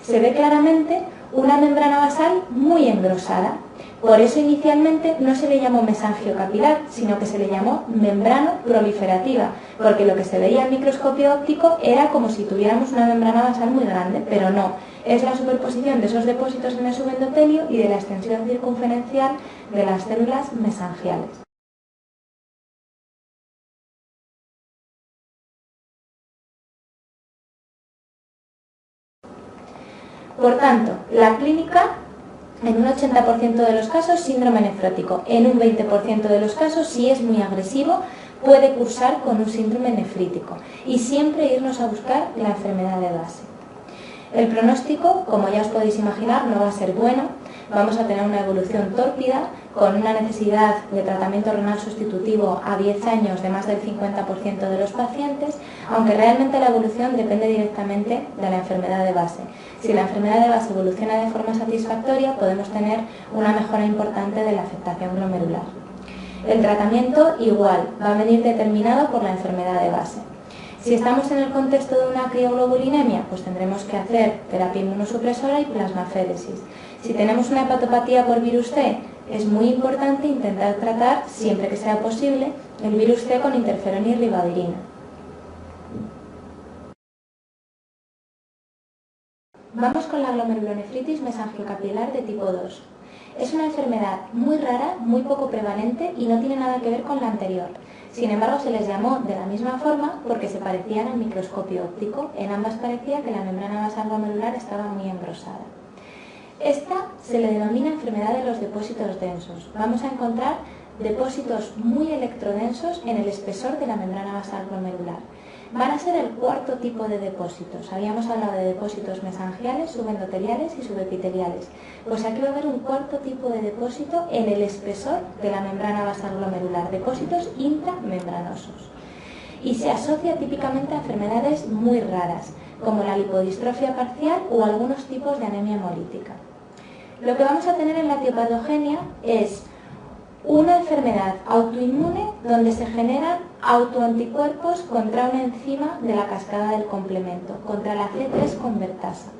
Se ve claramente una membrana basal muy engrosada. Por eso inicialmente no se le llamó mesangio capilar, sino que se le llamó membrana proliferativa, porque lo que se veía en microscopio óptico era como si tuviéramos una membrana basal muy grande, pero no. Es la superposición de esos depósitos en el subendotelio y de la extensión circunferencial de las células mesangiales. Por tanto, la clínica, en un 80% de los casos, síndrome nefrótico. En un 20% de los casos, si es muy agresivo, puede cursar con un síndrome nefrítico. Y siempre irnos a buscar la enfermedad de base. El pronóstico, como ya os podéis imaginar, no va a ser bueno. Vamos a tener una evolución tórpida, con una necesidad de tratamiento renal sustitutivo a 10 años de más del 50% de los pacientes, aunque realmente la evolución depende directamente de la enfermedad de base. Si la enfermedad de base evoluciona de forma satisfactoria, podemos tener una mejora importante de la afectación glomerular. El tratamiento igual va a venir determinado por la enfermedad de base. Si estamos en el contexto de una crioglobulinemia, pues tendremos que hacer terapia inmunosupresora y plasmaféresis. Si tenemos una hepatopatía por virus C, es muy importante intentar tratar, siempre que sea posible, el virus C con interferón y ribavirina. Vamos con la glomerulonefritis mesangiocapilar de tipo 2. Es una enfermedad muy rara, muy poco prevalente y no tiene nada que ver con la anterior. Sin embargo, se les llamó de la misma forma porque se parecían al microscopio óptico. En ambas parecía que la membrana basal glomerular estaba muy engrosada. Esta se le denomina enfermedad de los depósitos densos. Vamos a encontrar depósitos muy electrodensos en el espesor de la membrana basal glomerular. Van a ser el cuarto tipo de depósitos. Habíamos hablado de depósitos mesangiales, subendoteliales y subepiteliales. Pues aquí va a haber un cuarto tipo de depósito en el espesor de la membrana basal glomerular, depósitos intramembranosos. Y se asocia típicamente a enfermedades muy raras, como la lipodistrofia parcial o algunos tipos de anemia hemolítica. Lo que vamos a tener en la etiopatogenia es una enfermedad autoinmune donde se generan autoanticuerpos contra una enzima de la cascada del complemento, contra la C3 convertasa.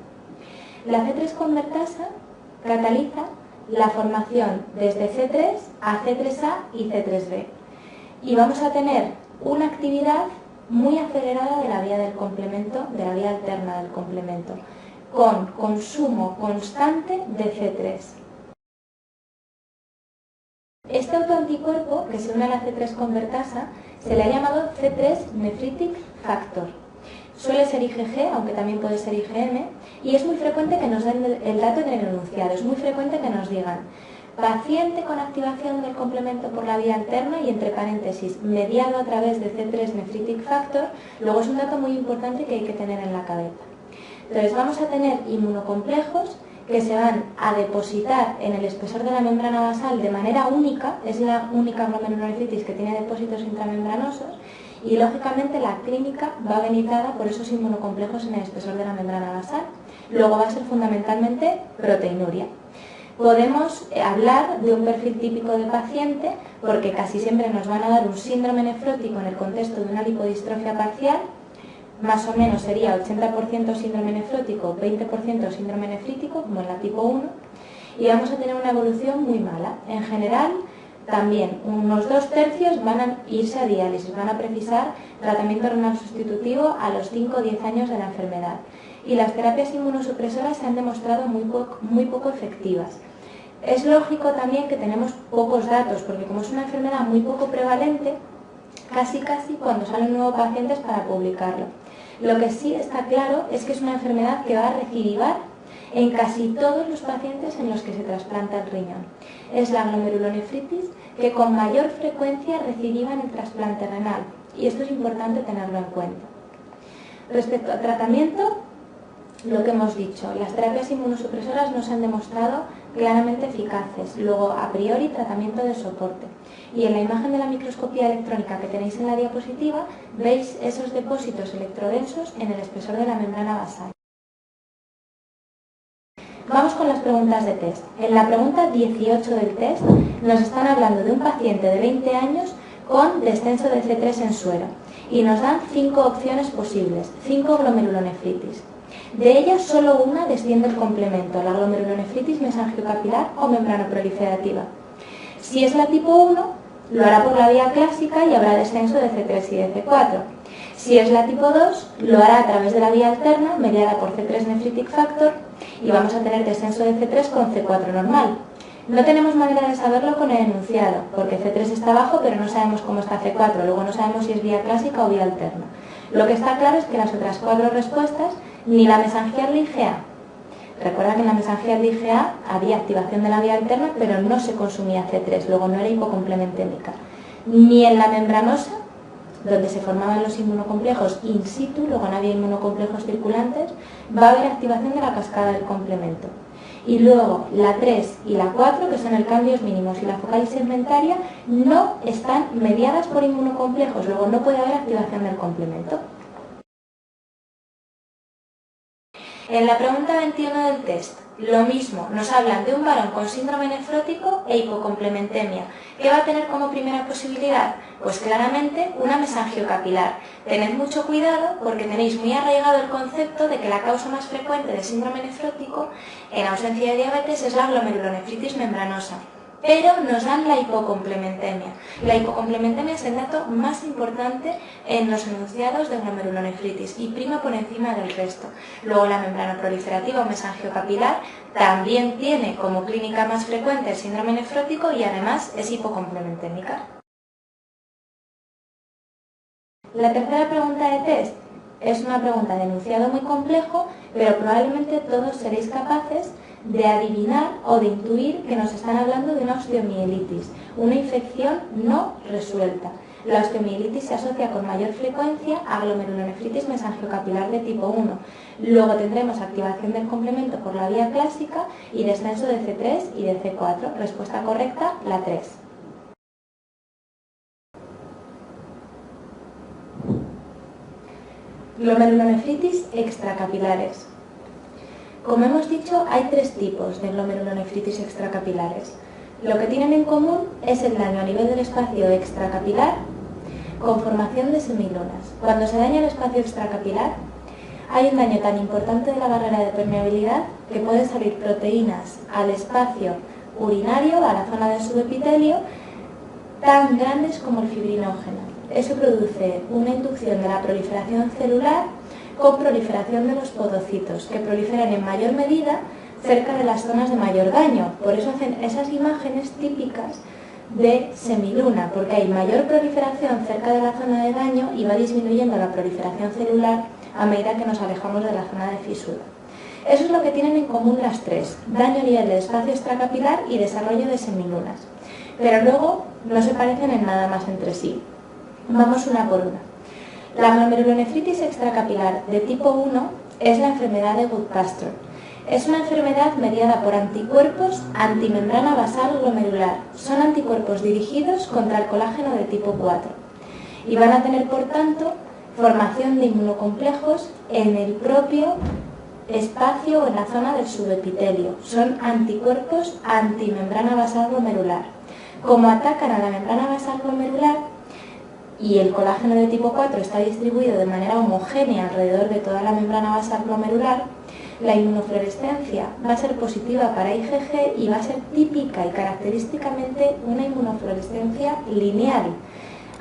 La C3 convertasa cataliza la formación desde C3 a C3A y C3B. Y vamos a tener una actividad muy acelerada de la vía del complemento, de la vía alterna del complemento, con consumo constante de C3. Este autoanticuerpo, que se une a la C3 convertasa, se le ha llamado C3 nephritic factor. Suele ser IgG, aunque también puede ser IgM, y es muy frecuente que nos den el dato en el enunciado, es muy frecuente que nos digan paciente con activación del complemento por la vía alterna y entre paréntesis, mediado a través de C3 nephritic factor, luego es un dato muy importante que hay que tener en la cabeza. Entonces vamos a tener inmunocomplejos que se van a depositar en el espesor de la membrana basal de manera única, es la única glomerulonefritis que tiene depósitos intramembranosos y lógicamente la clínica va a venir dada por esos inmunocomplejos en el espesor de la membrana basal. Luego va a ser fundamentalmente proteinuria. Podemos hablar de un perfil típico de paciente porque casi siempre nos van a dar un síndrome nefrótico en el contexto de una lipodistrofia parcial. Más o menos sería 80% síndrome nefrótico, 20% síndrome nefrítico, como en la tipo 1, y vamos a tener una evolución muy mala. En general, también unos 2/3 van a irse a diálisis, van a precisar tratamiento renal sustitutivo a los 5 o 10 años de la enfermedad. Y las terapias inmunosupresoras se han demostrado muy poco efectivas. Es lógico también que tenemos pocos datos, porque como es una enfermedad muy poco prevalente, casi cuando sale un nuevo paciente es para publicarlo. Lo que sí está claro es que es una enfermedad que va a recidivar en casi todos los pacientes en los que se trasplanta el riñón. Es la glomerulonefritis que con mayor frecuencia recidiva en el trasplante renal y esto es importante tenerlo en cuenta. Respecto al tratamiento, lo que hemos dicho, las terapias inmunosupresoras no se han demostrado claramente eficaces. Luego, a priori, tratamiento de soporte. Y en la imagen de la microscopía electrónica que tenéis en la diapositiva, veis esos depósitos electrodensos en el espesor de la membrana basal. Vamos con las preguntas de test. En la pregunta 18 del test nos están hablando de un paciente de 20 años con descenso de C3 en suero y nos dan 5 opciones posibles, 5 glomerulonefritis. De ellas, solo una desciende el complemento, la glomerulonefritis mesangiocapilar o membranoproliferativa. Si es la tipo 1, lo hará por la vía clásica y habrá descenso de C3 y de C4. Si es la tipo 2, lo hará a través de la vía alterna, mediada por C3 nephritic factor, y vamos a tener descenso de C3 con C4 normal. No tenemos manera de saberlo con el enunciado, porque C3 está bajo, pero no sabemos cómo está C4, luego no sabemos si es vía clásica o vía alterna. Lo que está claro es que las otras 4 respuestas, ni la mesangial de IgA. Recuerda que en la mesangial de IgA había activación de la vía alterna, pero no se consumía C3, luego no era hipocomplementémica. Ni en la membranosa, donde se formaban los inmunocomplejos in situ, luego no había inmunocomplejos circulantes, va a haber activación de la cascada del complemento. Y luego la 3 y la 4, que son el cambios mínimos y la focal segmentaria, no están mediadas por inmunocomplejos, luego no puede haber activación del complemento. En la pregunta 21 del test, lo mismo, nos hablan de un varón con síndrome nefrótico e hipocomplementemia. ¿Qué va a tener como primera posibilidad? Pues claramente una mesangiocapilar. Tened mucho cuidado porque tenéis muy arraigado el concepto de que la causa más frecuente de síndrome nefrótico en ausencia de diabetes es la glomerulonefritis membranosa. Pero nos dan la hipocomplementemia. La hipocomplementemia es el dato más importante en los enunciados de glomerulonefritis y prima por encima del resto. Luego la membranoproliferativa o mesangiocapilar también tiene como clínica más frecuente el síndrome nefrótico y además es hipocomplementémica. La tercera pregunta de test es una pregunta de enunciado muy complejo, pero probablemente todos seréis capaces de adivinar o de intuir que nos están hablando de una osteomielitis, una infección no resuelta. La osteomielitis se asocia con mayor frecuencia a glomerulonefritis mesangiocapilar de tipo 1. Luego tendremos activación del complemento por la vía clásica y descenso de C3 y de C4. Respuesta correcta, la 3. Glomerulonefritis extracapilares. Como hemos dicho, hay 3 tipos de glomerulonefritis extracapilares. Lo que tienen en común es el daño a nivel del espacio extracapilar con formación de semilunas. Cuando se daña el espacio extracapilar, hay un daño tan importante de la barrera de permeabilidad que pueden salir proteínas al espacio urinario, a la zona del subepitelio, tan grandes como el fibrinógeno. Eso produce una inducción de la proliferación celular con proliferación de los podocitos, que proliferan en mayor medida cerca de las zonas de mayor daño. Por eso hacen esas imágenes típicas de semiluna, porque hay mayor proliferación cerca de la zona de daño y va disminuyendo la proliferación celular a medida que nos alejamos de la zona de fisura. Eso es lo que tienen en común las 3, daño a nivel del espacio extracapilar y desarrollo de semilunas. Pero luego no se parecen en nada más entre sí. Vamos una por una. La glomerulonefritis extracapilar de tipo 1 es la enfermedad de Goodpasture. Es una enfermedad mediada por anticuerpos antimembrana basal glomerular. Son anticuerpos dirigidos contra el colágeno de tipo 4 y van a tener, por tanto, formación de inmunocomplejos en el propio espacio o en la zona del subepitelio. Son anticuerpos antimembrana basal glomerular. Como atacan a la membrana basal glomerular, y el colágeno de tipo 4 está distribuido de manera homogénea alrededor de toda la membrana basal glomerular, la inmunofluorescencia va a ser positiva para IgG y va a ser típica y característicamente una inmunofluorescencia lineal,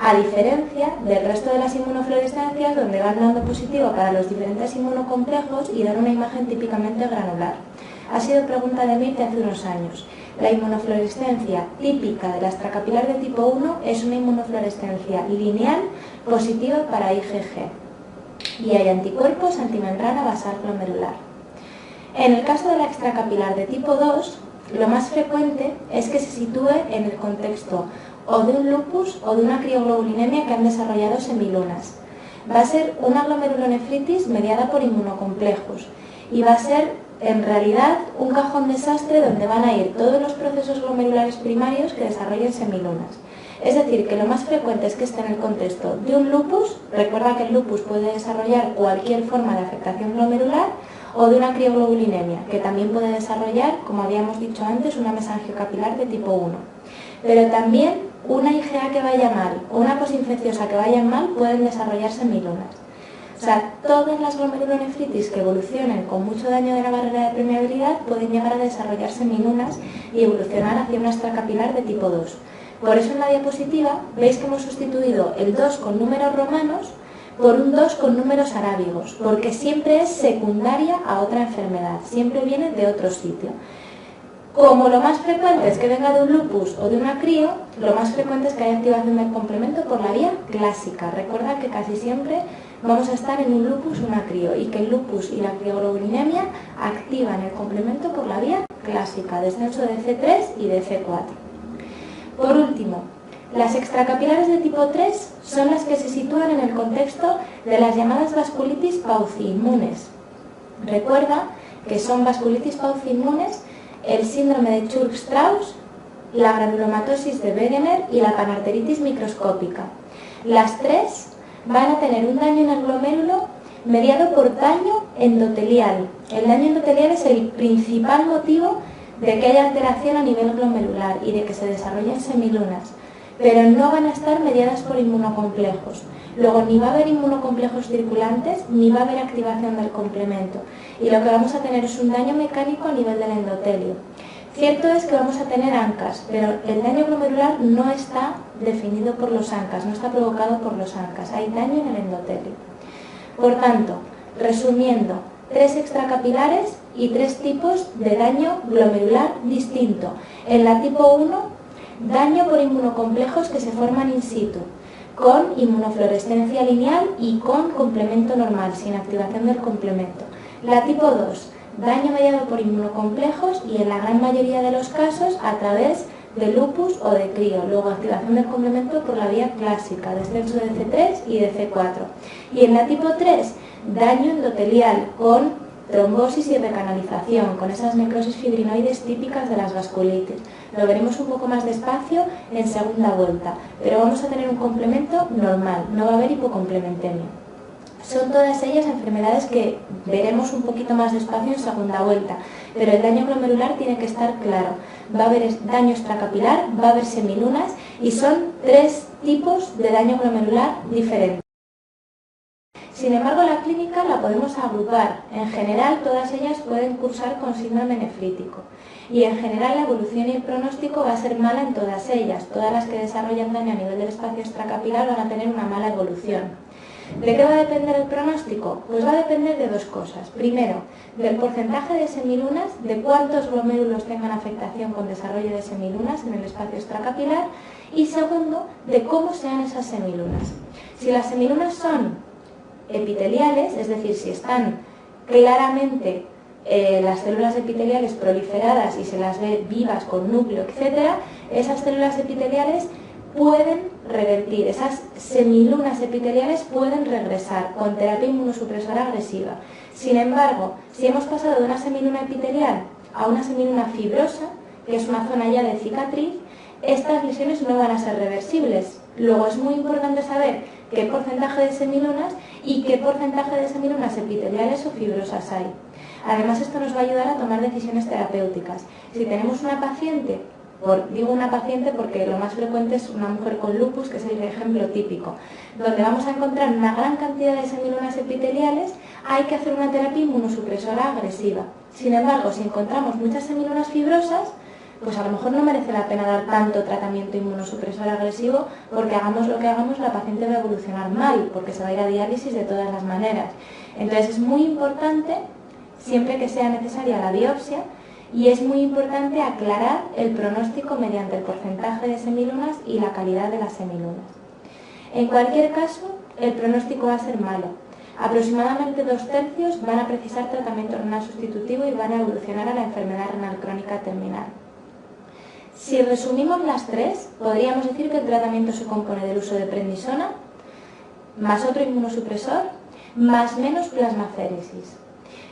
a diferencia del resto de las inmunofluorescencias donde van dando positivo para los diferentes inmunocomplejos y dan una imagen típicamente granular. Ha sido pregunta de Mirte hace unos años. La inmunofluorescencia típica de la extracapilar de tipo 1 es una inmunofluorescencia lineal positiva para IgG y hay anticuerpos antimembrana basal glomerular. En el caso de la extracapilar de tipo 2, lo más frecuente es que se sitúe en el contexto o de un lupus o de una crioglobulinemia que han desarrollado semilunas. Va a ser una glomerulonefritis mediada por inmunocomplejos y va a ser en realidad un cajón desastre donde van a ir todos los procesos glomerulares primarios que desarrollen semilunas. Es decir, que lo más frecuente es que esté en el contexto de un lupus. Recuerda que el lupus puede desarrollar cualquier forma de afectación glomerular, o de una crioglobulinemia, que también puede desarrollar, como habíamos dicho antes, una mesangiocapilar de tipo 1. Pero también una IgA que vaya mal o una posinfecciosa que vaya mal pueden desarrollar semilunas. O sea, todas las glomerulonefritis que evolucionen con mucho daño de la barrera de permeabilidad pueden llegar a desarrollar semilunas y evolucionar hacia una extracapilar de tipo 2. Por eso en la diapositiva veis que hemos sustituido el 2 con números romanos por un 2 con números arábigos, porque siempre es secundaria a otra enfermedad, siempre viene de otro sitio. Como lo más frecuente es que venga de un lupus o de una crío, lo más frecuente es que haya activación del complemento por la vía clásica. Recuerda que casi siempre vamos a estar en un lupus o una crío y que el lupus y la crioglobulinemia activan el complemento por la vía clásica, descenso de C3 y de C4. Por último, las extracapilares de tipo 3 son las que se sitúan en el contexto de las llamadas vasculitis pauci-inmunes. Recuerda que son vasculitis pauci-inmunes el síndrome de Churg-Strauss, la granulomatosis de Wegener y la panarteritis microscópica. Las tres van a tener un daño en el glomérulo mediado por daño endotelial. El daño endotelial es el principal motivo de que haya alteración a nivel glomerular y de que se desarrollen semilunas, pero no van a estar mediadas por inmunocomplejos. Luego ni va a haber inmunocomplejos circulantes ni va a haber activación del complemento y lo que vamos a tener es un daño mecánico a nivel del endotelio. Cierto es que vamos a tener ANCAs, pero el daño glomerular no está definido por los ANCAs, no está provocado por los ANCAs, hay daño en el endotelio. Por tanto, resumiendo, 3 extracapilares y 3 tipos de daño glomerular distinto. En la tipo 1, daño por inmunocomplejos que se forman in situ, con inmunofluorescencia lineal y con complemento normal, sin activación del complemento. La tipo 2, daño mediado por inmunocomplejos y en la gran mayoría de los casos a través de lupus o de crío. Luego activación del complemento por la vía clásica, descenso de C3 y de C4. Y en la tipo 3, daño endotelial con trombosis y recanalización, con esas necrosis fibrinoides típicas de las vasculitis. Lo veremos un poco más despacio en segunda vuelta, pero vamos a tener un complemento normal, no va a haber hipocomplementemia. Son todas ellas enfermedades que veremos un poquito más despacio en segunda vuelta, pero el daño glomerular tiene que estar claro. Va a haber daño extracapilar, va a haber semilunas y son 3 tipos de daño glomerular diferentes. Sin embargo, la clínica la podemos agrupar. En general, todas ellas pueden cursar con síndrome nefrítico. Y en general, la evolución y el pronóstico va a ser mala en todas ellas. Todas las que desarrollan daño a nivel del espacio extracapilar van a tener una mala evolución. ¿De qué va a depender el pronóstico? Pues va a depender de 2 cosas. Primero, del porcentaje de semilunas, de cuántos glomérulos tengan afectación con desarrollo de semilunas en el espacio extracapilar. Y segundo, de cómo sean esas semilunas. Si las semilunas son epiteliales, es decir, si están claramente las células epiteliales proliferadas y se las ve vivas con núcleo, etc., esas células epiteliales pueden revertir, esas semilunas epiteliales pueden regresar con terapia inmunosupresora agresiva. Sin embargo, si hemos pasado de una semiluna epitelial a una semiluna fibrosa, que es una zona ya de cicatriz, estas lesiones no van a ser reversibles. Luego es muy importante saber qué porcentaje de semilunas y qué porcentaje de semilunas epiteliales o fibrosas hay. Además, esto nos va a ayudar a tomar decisiones terapéuticas. Si tenemos una paciente, digo una paciente porque lo más frecuente es una mujer con lupus, que es el ejemplo típico, donde vamos a encontrar una gran cantidad de semilunas epiteliales, hay que hacer una terapia inmunosupresora agresiva. Sin embargo, si encontramos muchas semilunas fibrosas, pues a lo mejor no merece la pena dar tanto tratamiento inmunosupresor agresivo porque hagamos lo que hagamos, la paciente va a evolucionar mal porque se va a ir a diálisis de todas las maneras. Entonces es muy importante, siempre que sea necesaria la biopsia, y es muy importante aclarar el pronóstico mediante el porcentaje de semilunas y la calidad de las semilunas. En cualquier caso, el pronóstico va a ser malo. Aproximadamente 2/3 van a precisar tratamiento renal sustitutivo y van a evolucionar a la enfermedad renal crónica terminal. Si resumimos las 3, podríamos decir que el tratamiento se compone del uso de prednisona, más otro inmunosupresor, más menos plasmaféresis.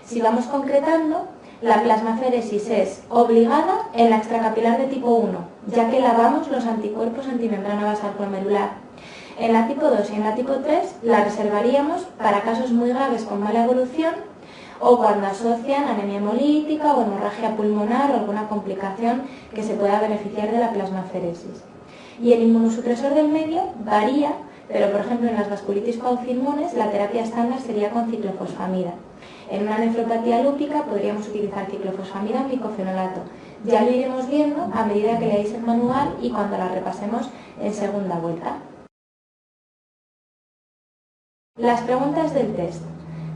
Si vamos concretando, la plasmaféresis es obligada en la extracapilar de tipo 1, ya que lavamos los anticuerpos antimembrana basal glomerular. En la tipo 2 y en la tipo 3 la reservaríamos para casos muy graves con mala evolución o cuando asocian anemia hemolítica o hemorragia pulmonar o alguna complicación que se pueda beneficiar de la plasmaféresis. Y el inmunosupresor del medio varía, pero por ejemplo en las vasculitis pauciinmunes la terapia estándar sería con ciclofosfamida. En una nefropatía lúpica podríamos utilizar ciclofosfamida o micofenolato. Ya lo iremos viendo a medida que leáis el manual y cuando la repasemos en segunda vuelta. Las preguntas del test.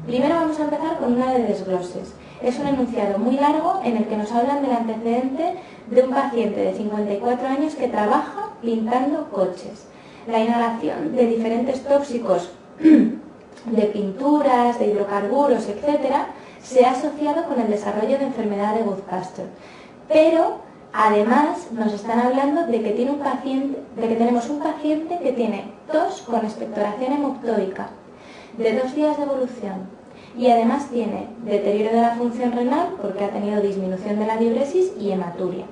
Primero vamos a empezar con una de desgloses. Es un enunciado muy largo en el que nos hablan del antecedente de un paciente de 54 años que trabaja pintando coches. La inhalación de diferentes tóxicos de pinturas, de hidrocarburos, etc., se ha asociado con el desarrollo de enfermedad de Budd-Pasteur. Pero, además, nos están hablando de que tenemos un paciente que tiene tos con expectoración hemoptóica, de 2 días de evolución, y además tiene deterioro de la función renal porque ha tenido disminución de la diuresis y hematuria.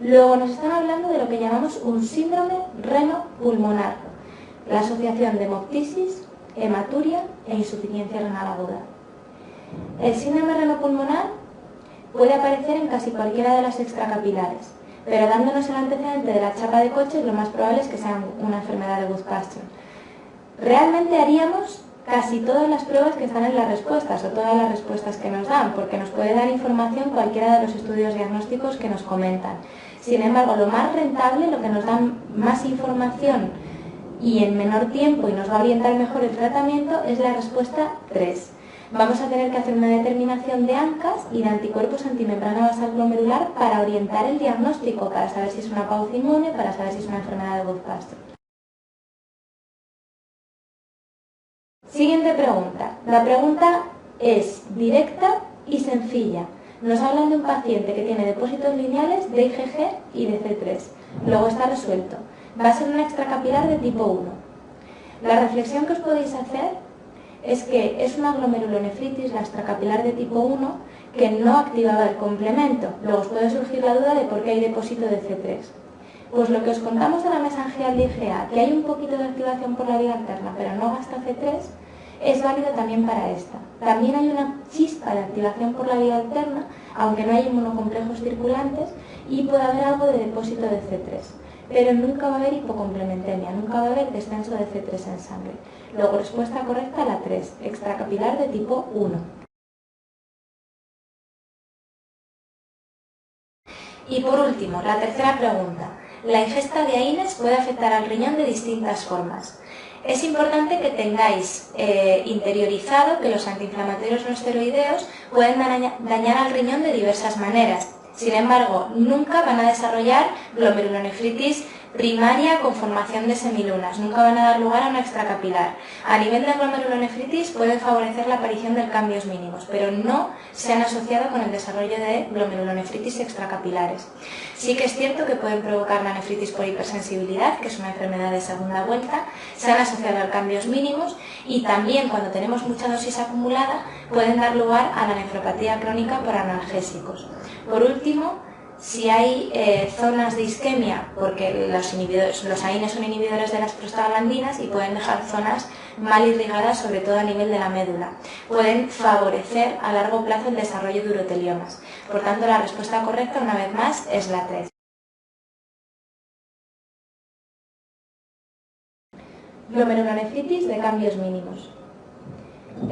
Luego nos están hablando de lo que llamamos un síndrome renopulmonar, la asociación de hemoptisis, hematuria e insuficiencia renal aguda. El síndrome renopulmonar puede aparecer en casi cualquiera de las extracapilares, pero dándonos el antecedente de la chapa de coches, lo más probable es que sea una enfermedad de Budd-Pasteur. Realmente haríamos casi todas las pruebas que están en las respuestas o todas las respuestas que nos dan, porque nos puede dar información cualquiera de los estudios diagnósticos que nos comentan. Sin embargo, lo más rentable, lo que nos da más información y en menor tiempo y nos va a orientar mejor el tratamiento es la respuesta 3. Vamos a tener que hacer una determinación de ANCAS y de anticuerpos antimembrana basal glomerular para orientar el diagnóstico, para saber si es una pauciinmune, para saber si es una enfermedad de Budd-Pasteur. Siguiente pregunta. La pregunta es directa y sencilla. Nos hablan de un paciente que tiene depósitos lineales de IgG y de C3. Luego está resuelto. Va a ser una extracapilar de tipo 1. La reflexión que os podéis hacer es que es una glomerulonefritis, la extracapilar de tipo 1, que no activaba el complemento. Luego os puede surgir la duda de por qué hay depósito de C3. Pues lo que os contamos de la mesangial de IgA, que hay un poquito de activación por la vía alterna, pero no gasta C3, es válido también para esta. También hay una chispa de activación por la vía alterna, aunque no hay inmunocomplejos circulantes, y puede haber algo de depósito de C3. Pero nunca va a haber hipocomplementemia, nunca va a haber descenso de C3 en sangre. Luego, respuesta correcta, la 3, extracapilar de tipo 1. Y por último, la tercera pregunta. La ingesta de AINES puede afectar al riñón de distintas formas. Es importante que tengáis interiorizado que los antiinflamatorios no esteroideos pueden dañar al riñón de diversas maneras. Sin embargo, nunca van a desarrollar glomerulonefritis primaria con formación de semilunas, nunca van a dar lugar a una extracapilar. A nivel de glomerulonefritis pueden favorecer la aparición de cambios mínimos, pero no se han asociado con el desarrollo de glomerulonefritis extracapilares. Sí que es cierto que pueden provocar la nefritis por hipersensibilidad, que es una enfermedad de segunda vuelta, se han asociado a cambios mínimos y también cuando tenemos mucha dosis acumulada pueden dar lugar a la nefropatía crónica por analgésicos. Por último, si hay zonas de isquemia, porque los AINES son inhibidores de las prostaglandinas y pueden dejar zonas mal irrigadas, sobre todo a nivel de la médula. Pueden favorecer a largo plazo el desarrollo de uroteliomas. Por tanto, la respuesta correcta, una vez más, es la 3. Glomerulonefritis de cambios mínimos.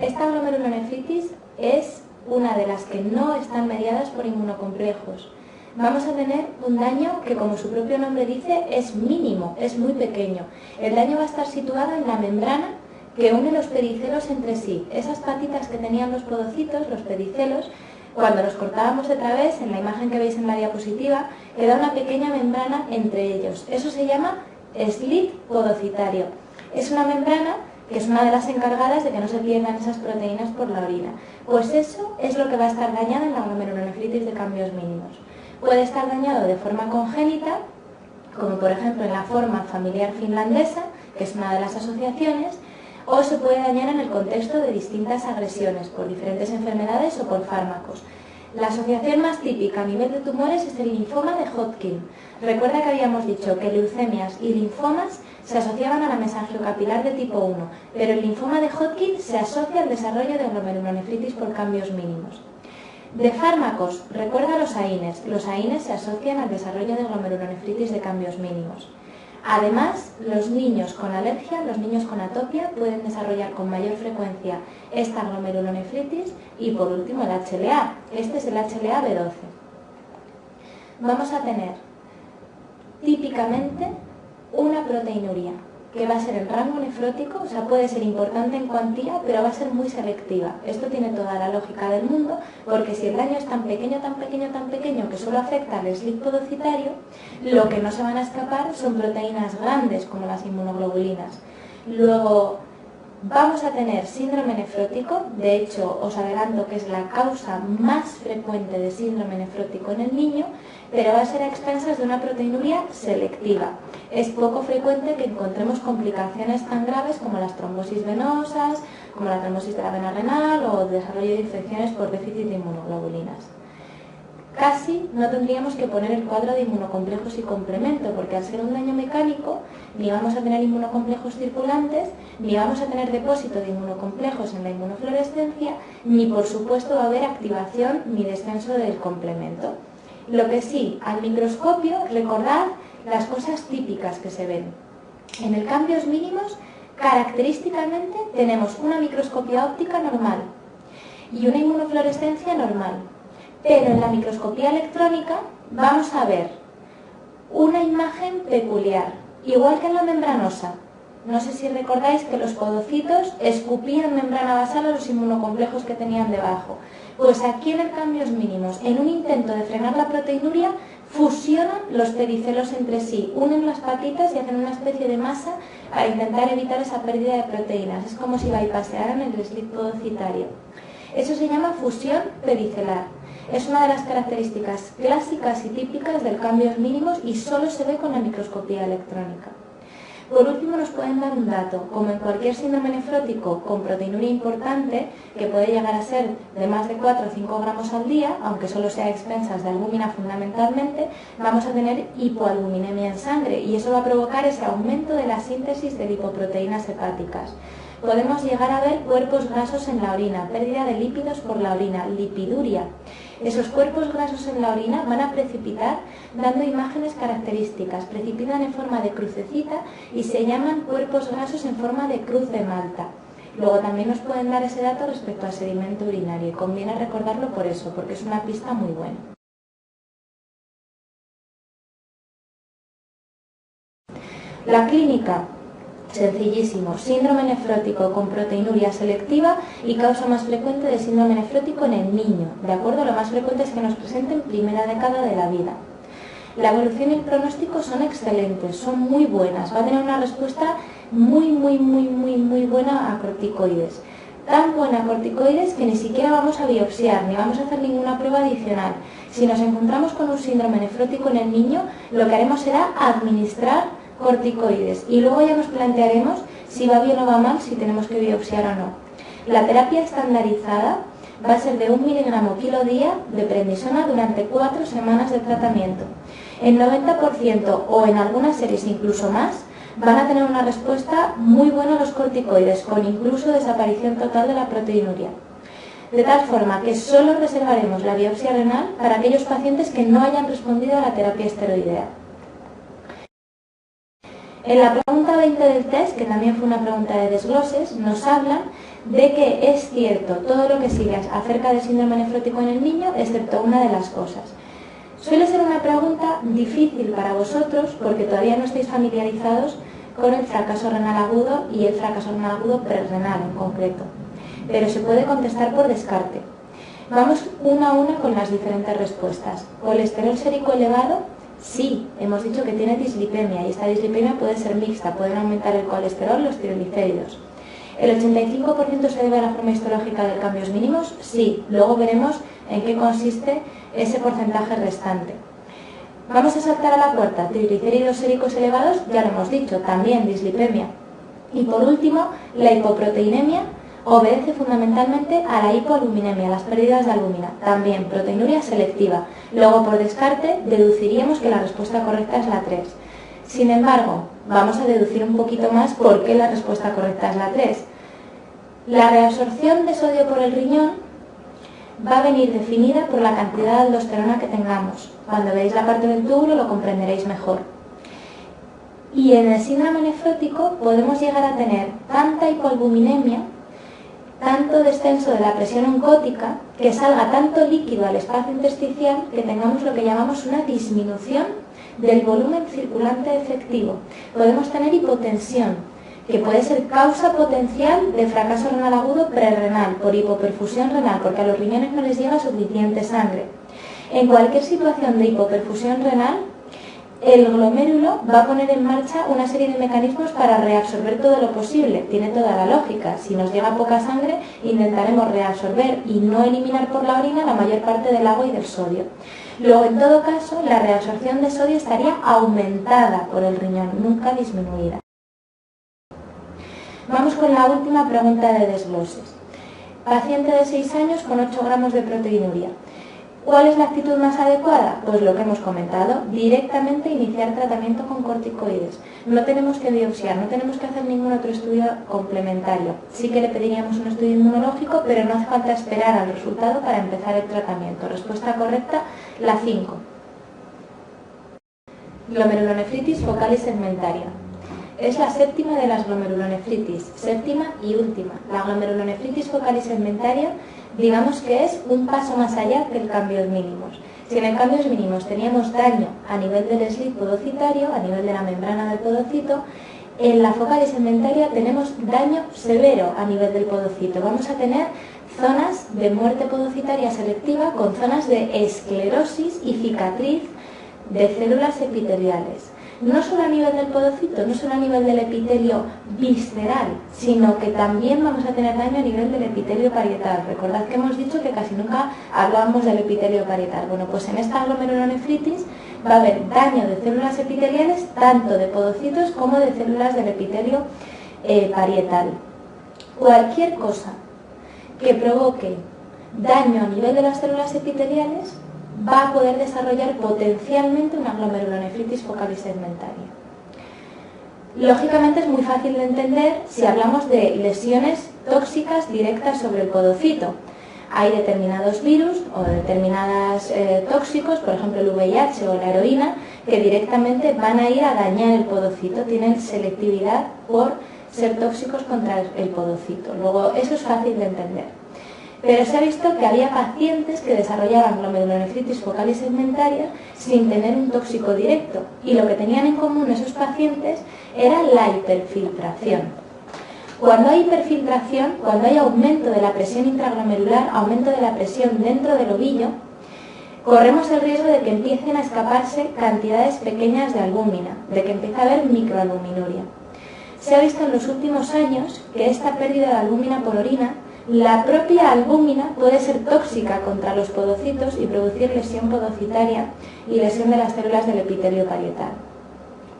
Esta glomerulonefritis es una de las que no están mediadas por inmunocomplejos. Vamos a tener un daño que, como su propio nombre dice, es mínimo, es muy pequeño. El daño va a estar situado en la membrana que une los pedicelos entre sí. Esas patitas que tenían los podocitos, los pedicelos, cuando los cortábamos de través, en la imagen que veis en la diapositiva, queda una pequeña membrana entre ellos. Eso se llama slit podocitario. Es una membrana que es una de las encargadas de que no se pierdan esas proteínas por la orina. Pues eso es lo que va a estar dañado en la glomerulonefritis de cambios mínimos. Puede estar dañado de forma congénita, como por ejemplo en la forma familiar finlandesa, que es una de las asociaciones, o se puede dañar en el contexto de distintas agresiones por diferentes enfermedades o por fármacos. La asociación más típica a nivel de tumores es el linfoma de Hodgkin. Recuerda que habíamos dicho que leucemias y linfomas se asociaban a la mesangiocapilar de tipo 1, pero el linfoma de Hodgkin se asocia al desarrollo de glomerulonefritis por cambios mínimos. De fármacos, recuerda los AINES. Los AINES se asocian al desarrollo de glomerulonefritis de cambios mínimos. Además, los niños con alergia, los niños con atopia, pueden desarrollar con mayor frecuencia esta glomerulonefritis y, por último, el HLA. Este es el HLA B12. Vamos a tener típicamente una proteinuria, que va a ser en rango nefrótico, o sea, puede ser importante en cuantía, pero va a ser muy selectiva. Esto tiene toda la lógica del mundo, porque si el daño es tan pequeño, tan pequeño, tan pequeño, que solo afecta al slip podocitario, lo que no se van a escapar son proteínas grandes, como las inmunoglobulinas. Luego, vamos a tener síndrome nefrótico, de hecho, os adelanto que es la causa más frecuente de síndrome nefrótico en el niño, pero va a ser a expensas de una proteinuria selectiva. Es poco frecuente que encontremos complicaciones tan graves como las trombosis venosas, como la trombosis de la vena renal o desarrollo de infecciones por déficit de inmunoglobulinas. Casi no tendríamos que poner el cuadro de inmunocomplejos y complemento, porque al ser un daño mecánico, ni vamos a tener inmunocomplejos circulantes, ni vamos a tener depósito de inmunocomplejos en la inmunofluorescencia, ni por supuesto va a haber activación ni descenso del complemento. Lo que sí, al microscopio, recordad las cosas típicas que se ven. En el cambios mínimos, característicamente, tenemos una microscopía óptica normal y una inmunofluorescencia normal. Pero en la microscopía electrónica vamos a ver una imagen peculiar, igual que en la membranosa. No sé si recordáis que los podocitos escupían membrana basal a los inmunocomplejos que tenían debajo. Pues aquí en el cambios mínimos, en un intento de frenar la proteinuria, fusionan los pericelos entre sí, unen las patitas y hacen una especie de masa para intentar evitar esa pérdida de proteínas. Es como si bypassearan el slip podocitario. Eso se llama fusión pericelar. Es una de las características clásicas y típicas del cambios mínimos y solo se ve con la microscopía electrónica. Por último, nos pueden dar un dato. Como en cualquier síndrome nefrótico con proteinuria importante, que puede llegar a ser de más de 4 o 5 gramos al día, aunque solo sea a expensas de albúmina fundamentalmente, vamos a tener hipoalbuminemia en sangre y eso va a provocar ese aumento de la síntesis de lipoproteínas hepáticas. Podemos llegar a ver cuerpos grasos en la orina, pérdida de lípidos por la orina, lipiduria. Esos cuerpos grasos en la orina van a precipitar dando imágenes características, precipitan en forma de crucecita y se llaman cuerpos grasos en forma de cruz de Malta. Luego también nos pueden dar ese dato respecto al sedimento urinario y conviene recordarlo por eso, porque es una pista muy buena. La clínica. Sencillísimo, síndrome nefrótico con proteinuria selectiva y causa más frecuente de síndrome nefrótico en el niño, ¿de acuerdo? Lo más frecuente es que nos presente en primera década de la vida. La evolución y el pronóstico son excelentes, son muy buenas, va a tener una respuesta muy buena a corticoides. Tan buena a corticoides que ni siquiera vamos a biopsiar, ni vamos a hacer ninguna prueba adicional. Si nos encontramos con un síndrome nefrótico en el niño, lo que haremos será administrar corticoides y luego ya nos plantearemos si va bien o va mal, si tenemos que biopsiar o no. La terapia estandarizada va a ser de 1 miligramo kilo día de prednisona durante 4 semanas de tratamiento. El 90% o en algunas series incluso más van a tener una respuesta muy buena a los corticoides, con incluso desaparición total de la proteinuria. De tal forma que solo reservaremos la biopsia renal para aquellos pacientes que no hayan respondido a la terapia esteroidea. En la pregunta 20 del test, que también fue una pregunta de desgloses, nos hablan de que es cierto todo lo que sigue acerca del síndrome nefrótico en el niño, excepto una de las cosas. Suele ser una pregunta difícil para vosotros porque todavía no estáis familiarizados con el fracaso renal agudo y el fracaso renal agudo prerrenal en concreto, pero se puede contestar por descarte. Vamos una a una con las diferentes respuestas. ¿Colesterol sérico elevado? Sí, hemos dicho que tiene dislipemia y esta dislipemia puede ser mixta, pueden aumentar el colesterol, los triglicéridos. ¿El 85% se debe a la forma histológica de cambios mínimos? Sí, luego veremos en qué consiste ese porcentaje restante. Vamos a saltar a la cuarta, triglicéridos séricos elevados, ya lo hemos dicho, también dislipemia. Y por último, la hipoproteinemia obedece fundamentalmente a la hipoaluminemia, a las pérdidas de albúmina, también proteinuria selectiva. Luego, por descarte, deduciríamos que la respuesta correcta es la 3. Sin embargo, vamos a deducir un poquito más por qué la respuesta correcta es la 3. La reabsorción de sodio por el riñón va a venir definida por la cantidad de aldosterona que tengamos. Cuando veáis la parte del túbulo lo comprenderéis mejor. Y en el síndrome nefrótico podemos llegar a tener tanta hipoalbuminemia, tanto descenso de la presión oncótica, que salga tanto líquido al espacio intersticial que tengamos lo que llamamos una disminución del volumen circulante efectivo. Podemos tener hipotensión, que puede ser causa potencial de fracaso renal agudo prerrenal por hipoperfusión renal, porque a los riñones no les llega suficiente sangre. En cualquier situación de hipoperfusión renal, el glomérulo va a poner en marcha una serie de mecanismos para reabsorber todo lo posible. Tiene toda la lógica. Si nos llega poca sangre, intentaremos reabsorber y no eliminar por la orina la mayor parte del agua y del sodio. Luego, en todo caso, la reabsorción de sodio estaría aumentada por el riñón, nunca disminuida. Vamos con la última pregunta de desgloses. Paciente de 6 años con 8 gramos de proteinuria. ¿Cuál es la actitud más adecuada? Pues lo que hemos comentado, directamente iniciar tratamiento con corticoides. No tenemos que biopsiar, no tenemos que hacer ningún otro estudio complementario. Sí que le pediríamos un estudio inmunológico, pero no hace falta esperar al resultado para empezar el tratamiento. Respuesta correcta, la 5. Glomerulonefritis focal y segmentaria. Es la séptima de las glomerulonefritis, séptima y última. La glomerulonefritis focal y segmentaria, digamos que es un paso más allá que el cambios mínimos. Si en el cambios mínimos teníamos daño a nivel del slit podocitario, a nivel de la membrana del podocito, en la focal y segmentaria tenemos daño severo a nivel del podocito. Vamos a tener zonas de muerte podocitaria selectiva con zonas de esclerosis y cicatriz de células epiteliales. No solo a nivel del podocito, no solo a nivel del epitelio visceral, sino que también vamos a tener daño a nivel del epitelio parietal. Recordad que hemos dicho que casi nunca hablábamos del epitelio parietal. Bueno, pues en esta glomerulonefritis va a haber daño de células epiteliales, tanto de podocitos como de células del epitelio parietal. Cualquier cosa que provoque daño a nivel de las células epiteliales va a poder desarrollar potencialmente una glomerulonefritis focal y segmentaria. Lógicamente es muy fácil de entender si hablamos de lesiones tóxicas directas sobre el podocito. Hay determinados virus o determinados tóxicos, por ejemplo el VIH o la heroína, que directamente van a ir a dañar el podocito, tienen selectividad por ser tóxicos contra el podocito. Luego, eso es fácil de entender. Pero se ha visto que había pacientes que desarrollaban glomerulonefritis focal y segmentaria sin tener un tóxico directo. Y lo que tenían en común esos pacientes era la hiperfiltración. Cuando hay hiperfiltración, cuando hay aumento de la presión intraglomerular, aumento de la presión dentro del ovillo, corremos el riesgo de que empiecen a escaparse cantidades pequeñas de albúmina, de que empiece a haber microalbuminuria. Se ha visto en los últimos años que esta pérdida de albúmina por orina, la propia albúmina puede ser tóxica contra los podocitos y producir lesión podocitaria y lesión de las células del epitelio parietal.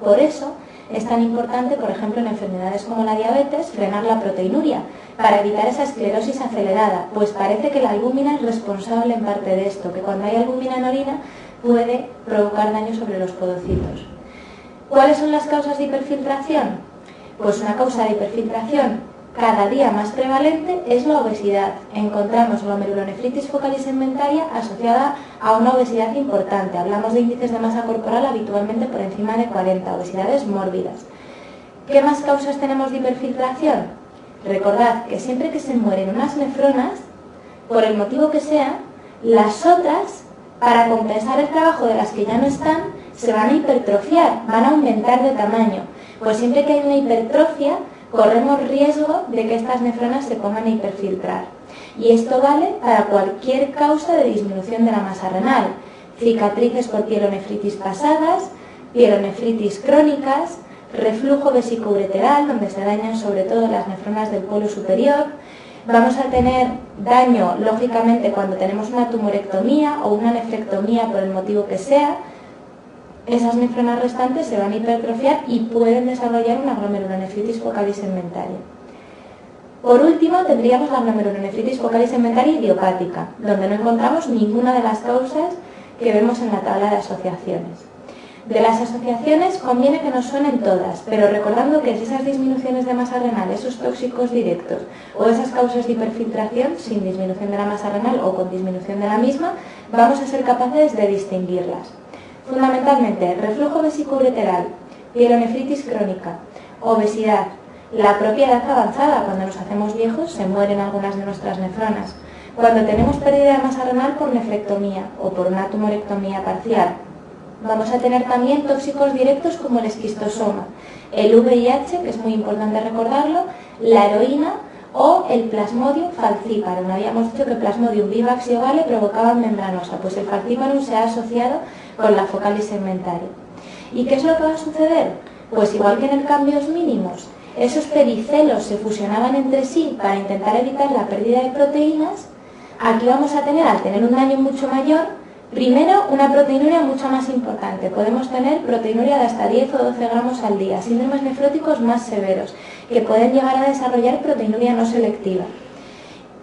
Por eso es tan importante, por ejemplo, en enfermedades como la diabetes, frenar la proteinuria para evitar esa esclerosis acelerada, pues parece que la albúmina es responsable en parte de esto, que cuando hay albúmina en orina puede provocar daño sobre los podocitos. ¿Cuáles son las causas de hiperfiltración? Pues una causa de hiperfiltración cada día más prevalente es la obesidad. Encontramos glomerulonefritis focal y segmentaria asociada a una obesidad importante. Hablamos de índices de masa corporal habitualmente por encima de 40, obesidades mórbidas. ¿Qué más causas tenemos de hiperfiltración? Recordad que siempre que se mueren unas nefronas, por el motivo que sea, las otras, para compensar el trabajo de las que ya no están, se van a hipertrofiar, van a aumentar de tamaño. Pues siempre que hay una hipertrofia, corremos riesgo de que estas nefronas se pongan a hiperfiltrar. Y esto vale para cualquier causa de disminución de la masa renal. Cicatrices por pielonefritis pasadas, pielonefritis crónicas, reflujo vesicoureteral, donde se dañan sobre todo las nefronas del polo superior. Vamos a tener daño, lógicamente, cuando tenemos una tumorectomía o una nefrectomía por el motivo que sea. esas nefronas restantes se van a hipertrofiar y pueden desarrollar una glomerulonefritis focal y segmentaria. Por último, tendríamos la glomerulonefritis focal y segmentaria idiopática, donde no encontramos ninguna de las causas que vemos en la tabla de asociaciones. De las asociaciones conviene que nos suenen todas, pero recordando que esas disminuciones de masa renal, esos tóxicos directos o esas causas de hiperfiltración sin disminución de la masa renal o con disminución de la misma, vamos a ser capaces de distinguirlas. Fundamentalmente, reflujo vesicoureteral, pielonefritis crónica, obesidad, la propia edad avanzada, cuando nos hacemos viejos se mueren algunas de nuestras nefronas, cuando tenemos pérdida de masa renal por nefrectomía o por una tumorectomía parcial. Vamos a tener también tóxicos directos como el esquistosoma, el VIH, que es muy importante recordarlo, la heroína o el Plasmodium falciparum. Habíamos dicho que Plasmodium vivax y ovale provocaban membranosa, pues el falciparum se ha asociado con la focal y segmentaria. ¿Y qué es lo que va a suceder? Pues igual que en el cambios mínimos, esos pericelos se fusionaban entre sí para intentar evitar la pérdida de proteínas, aquí vamos a tener, al tener un daño mucho mayor, primero, una proteinuria mucho más importante. Podemos tener proteinuria de hasta 10 o 12 gramos al día, síndromes nefróticos más severos, que pueden llegar a desarrollar proteinuria no selectiva.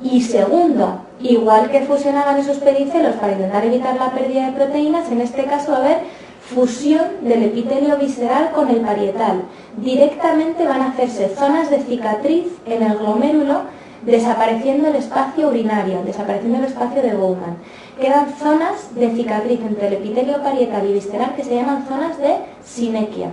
Y segundo, igual que fusionaban esos pericelos para intentar evitar la pérdida de proteínas, en este caso va a haber fusión del epitelio visceral con el parietal. Directamente van a hacerse zonas de cicatriz en el glomérulo, desapareciendo el espacio urinario, desapareciendo el espacio de Bowman. Quedan zonas de cicatriz entre el epitelio parietal y visceral que se llaman zonas de sinequia.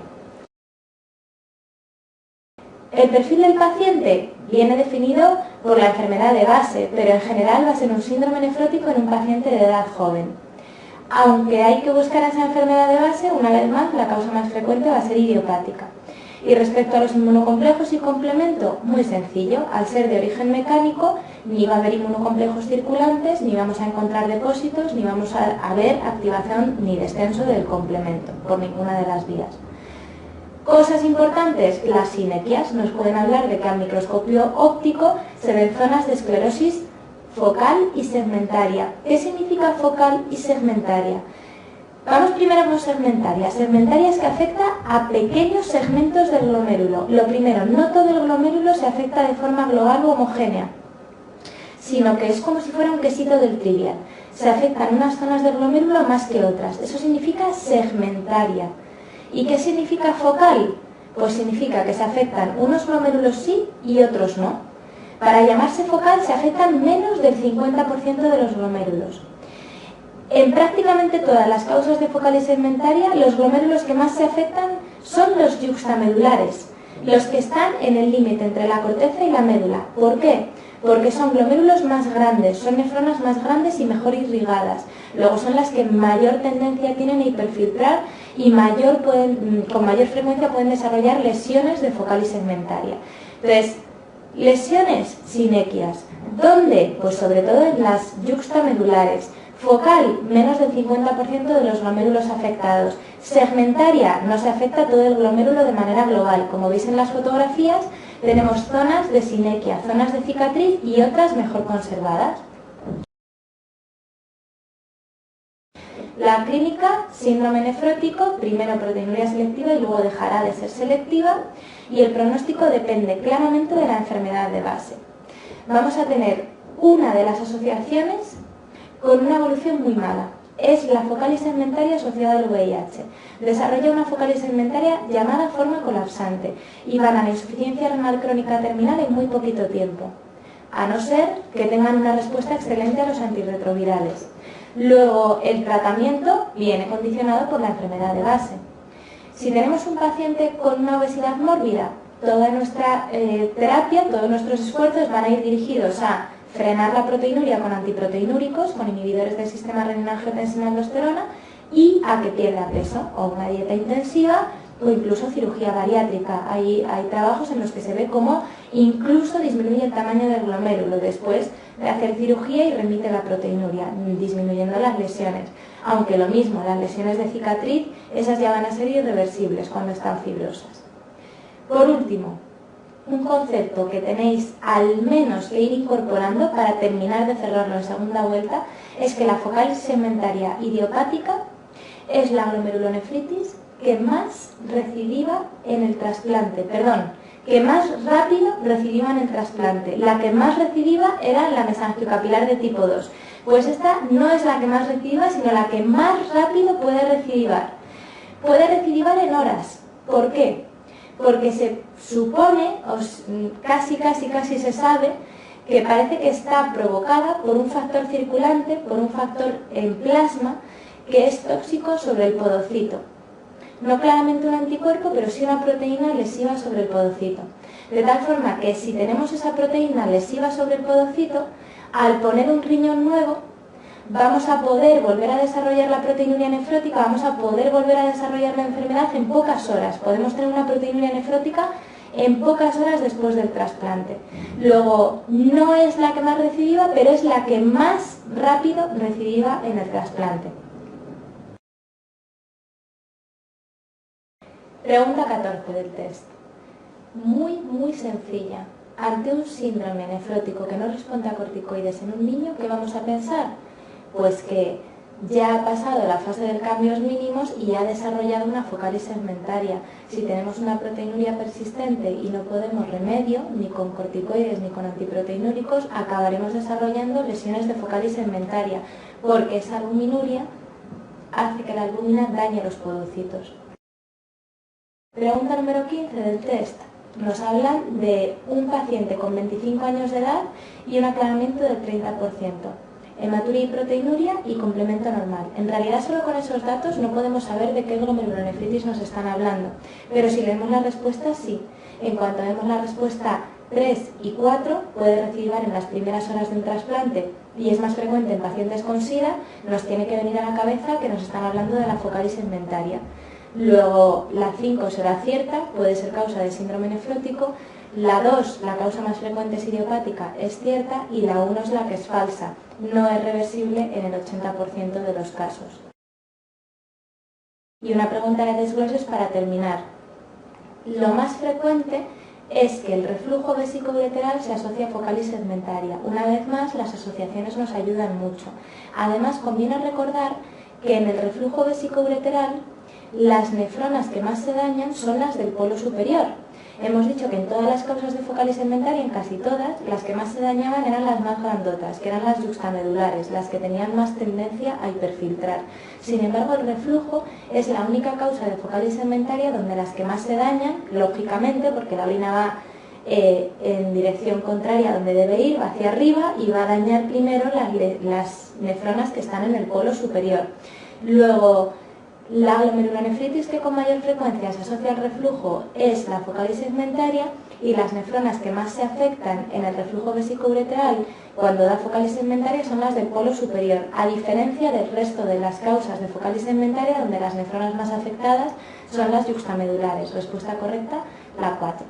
El perfil del paciente viene definido por la enfermedad de base, pero en general va a ser un síndrome nefrótico en un paciente de edad joven. Aunque hay que buscar esa enfermedad de base, una vez más, la causa más frecuente va a ser idiopática. Y respecto a los inmunocomplejos y complemento, muy sencillo, al ser de origen mecánico, ni va a haber inmunocomplejos circulantes, ni vamos a encontrar depósitos, ni vamos a ver activación ni descenso del complemento por ninguna de las vías. Cosas importantes, las sinequias nos pueden hablar de que al microscopio óptico se ven zonas de esclerosis focal y segmentaria. ¿Qué significa focal y segmentaria? Vamos primero con segmentaria. Segmentaria es que afecta a pequeños segmentos del glomérulo. Lo primero, no todo el glomérulo se afecta de forma global o homogénea, sino que es como si fuera un quesito del Trivial. Se afectan unas zonas del glomérulo más que otras. Eso significa segmentaria. ¿Y qué significa focal? Pues significa que se afectan unos glomérulos sí y otros no. Para llamarse focal se afectan menos del 50% de los glomérulos. En prácticamente todas las causas de focal y segmentaria, los glomérulos que más se afectan son los yuxtamedulares, los que están en el límite entre la corteza y la médula. ¿Por qué? Porque son glomérulos más grandes, son nefronas más grandes y mejor irrigadas. Luego son las que mayor tendencia tienen a hiperfiltrar y con mayor frecuencia pueden desarrollar lesiones de focal y segmentaria. Entonces, lesiones sinequias. ¿Dónde? Pues sobre todo en las yuxtamedulares. Focal, menos del 50% de los glomérulos afectados. Segmentaria, no se afecta todo el glomérulo de manera global. Como veis en las fotografías, tenemos zonas de sinequia, zonas de cicatriz y otras mejor conservadas. La clínica, síndrome nefrótico, primero proteinuria selectiva y luego dejará de ser selectiva, y el pronóstico depende claramente de la enfermedad de base. Vamos a tener una de las asociaciones con una evolución muy mala. Es la focal y segmentaria asociada al VIH. Desarrolla una focal y segmentaria llamada forma colapsante y van a la insuficiencia renal crónica terminal en muy poquito tiempo, a no ser que tengan una respuesta excelente a los antirretrovirales. Luego, el tratamiento viene condicionado por la enfermedad de base. Si tenemos un paciente con una obesidad mórbida, toda nuestra terapia, todos nuestros esfuerzos van a ir dirigidos a frenar la proteinuria con antiproteinúricos, con inhibidores del sistema renina-angiotensina-aldosterona y a que pierda peso, o una dieta intensiva o incluso cirugía bariátrica. Hay trabajos en los que se ve cómo incluso disminuye el tamaño del glomérulo después de hacer cirugía y remite la proteinuria, disminuyendo las lesiones. Aunque lo mismo, las lesiones de cicatriz, esas ya van a ser irreversibles cuando están fibrosas. Por último, un concepto que tenéis al menos que ir incorporando para terminar de cerrarlo en segunda vuelta es que la focal segmentaria idiopática es la glomerulonefritis que más recidiva en el trasplante, que más rápido recidiva en el trasplante. La que más recidiva era la mesangiocapilar de tipo 2. Pues esta no es la que más recidiva, sino la que más rápido puede recidivar. Puede recidivar en horas. ¿Por qué? Porque se supone, o casi se sabe, que parece que está provocada por un factor circulante, por un factor en plasma, que es tóxico sobre el podocito. No claramente un anticuerpo, pero sí una proteína lesiva sobre el podocito. De tal forma que si tenemos esa proteína lesiva sobre el podocito, al poner un riñón nuevo, vamos a poder volver a desarrollar la proteinuria nefrótica, vamos a poder volver a desarrollar la enfermedad en pocas horas. Podemos tener una proteinuria nefrótica en pocas horas después del trasplante. Luego, no es la que más recidiva, pero es la que más rápido recidiva en el trasplante. Pregunta 14 del test. Muy sencilla. Ante un síndrome nefrótico que no responde a corticoides en un niño, ¿qué vamos a pensar? Pues que ya ha pasado la fase de cambios mínimos y ha desarrollado una focalis segmentaria. Si tenemos una proteinuria persistente y no podemos remedio, ni con corticoides ni con antiproteinúricos, acabaremos desarrollando lesiones de focalis segmentaria, porque esa albuminuria hace que la albúmina dañe los podocitos. Pregunta número 15 del test. Nos hablan de un paciente con 25 años de edad y un aclaramiento del 30%. Hematuria y proteinuria y complemento normal. En realidad solo con esos datos no podemos saber de qué glomerulonefritis nos están hablando, pero si leemos la respuesta sí. En cuanto vemos la respuesta 3 y 4, puede recidivar en las primeras horas de un trasplante y es más frecuente en pacientes con SIDA, nos tiene que venir a la cabeza que nos están hablando de la focalis segmentaria. Luego la 5 será cierta, puede ser causa de síndrome nefrótico. La 2, la causa más frecuente es idiopática, es cierta, y la 1 es la que es falsa. No es reversible en el 80% de los casos. Y una pregunta de desgloses para terminar. Lo más frecuente es que el reflujo vesicoureteral se asocia a focalis segmentaria. Una vez más, las asociaciones nos ayudan mucho. Además, conviene recordar que en el reflujo vesicoureteral las nefronas que más se dañan son las del polo superior. Hemos dicho que en todas las causas de focalis segmentaria, en casi todas, las que más se dañaban eran las más grandotas, que eran las yuxtamedulares, las que tenían más tendencia a hiperfiltrar. Sin embargo, el reflujo es la única causa de focalis segmentaria donde las que más se dañan, lógicamente, porque la orina va en dirección contraria a donde debe ir, va hacia arriba y va a dañar primero las nefronas que están en el polo superior. Luego, la glomerulonefritis que con mayor frecuencia se asocia al reflujo es la focalis segmentaria y las nefronas que más se afectan en el reflujo vesicoureteral cuando da focalis segmentaria son las del polo superior, a diferencia del resto de las causas de focalis segmentaria donde las nefronas más afectadas son las yuxtamedulares. Respuesta correcta, la 4.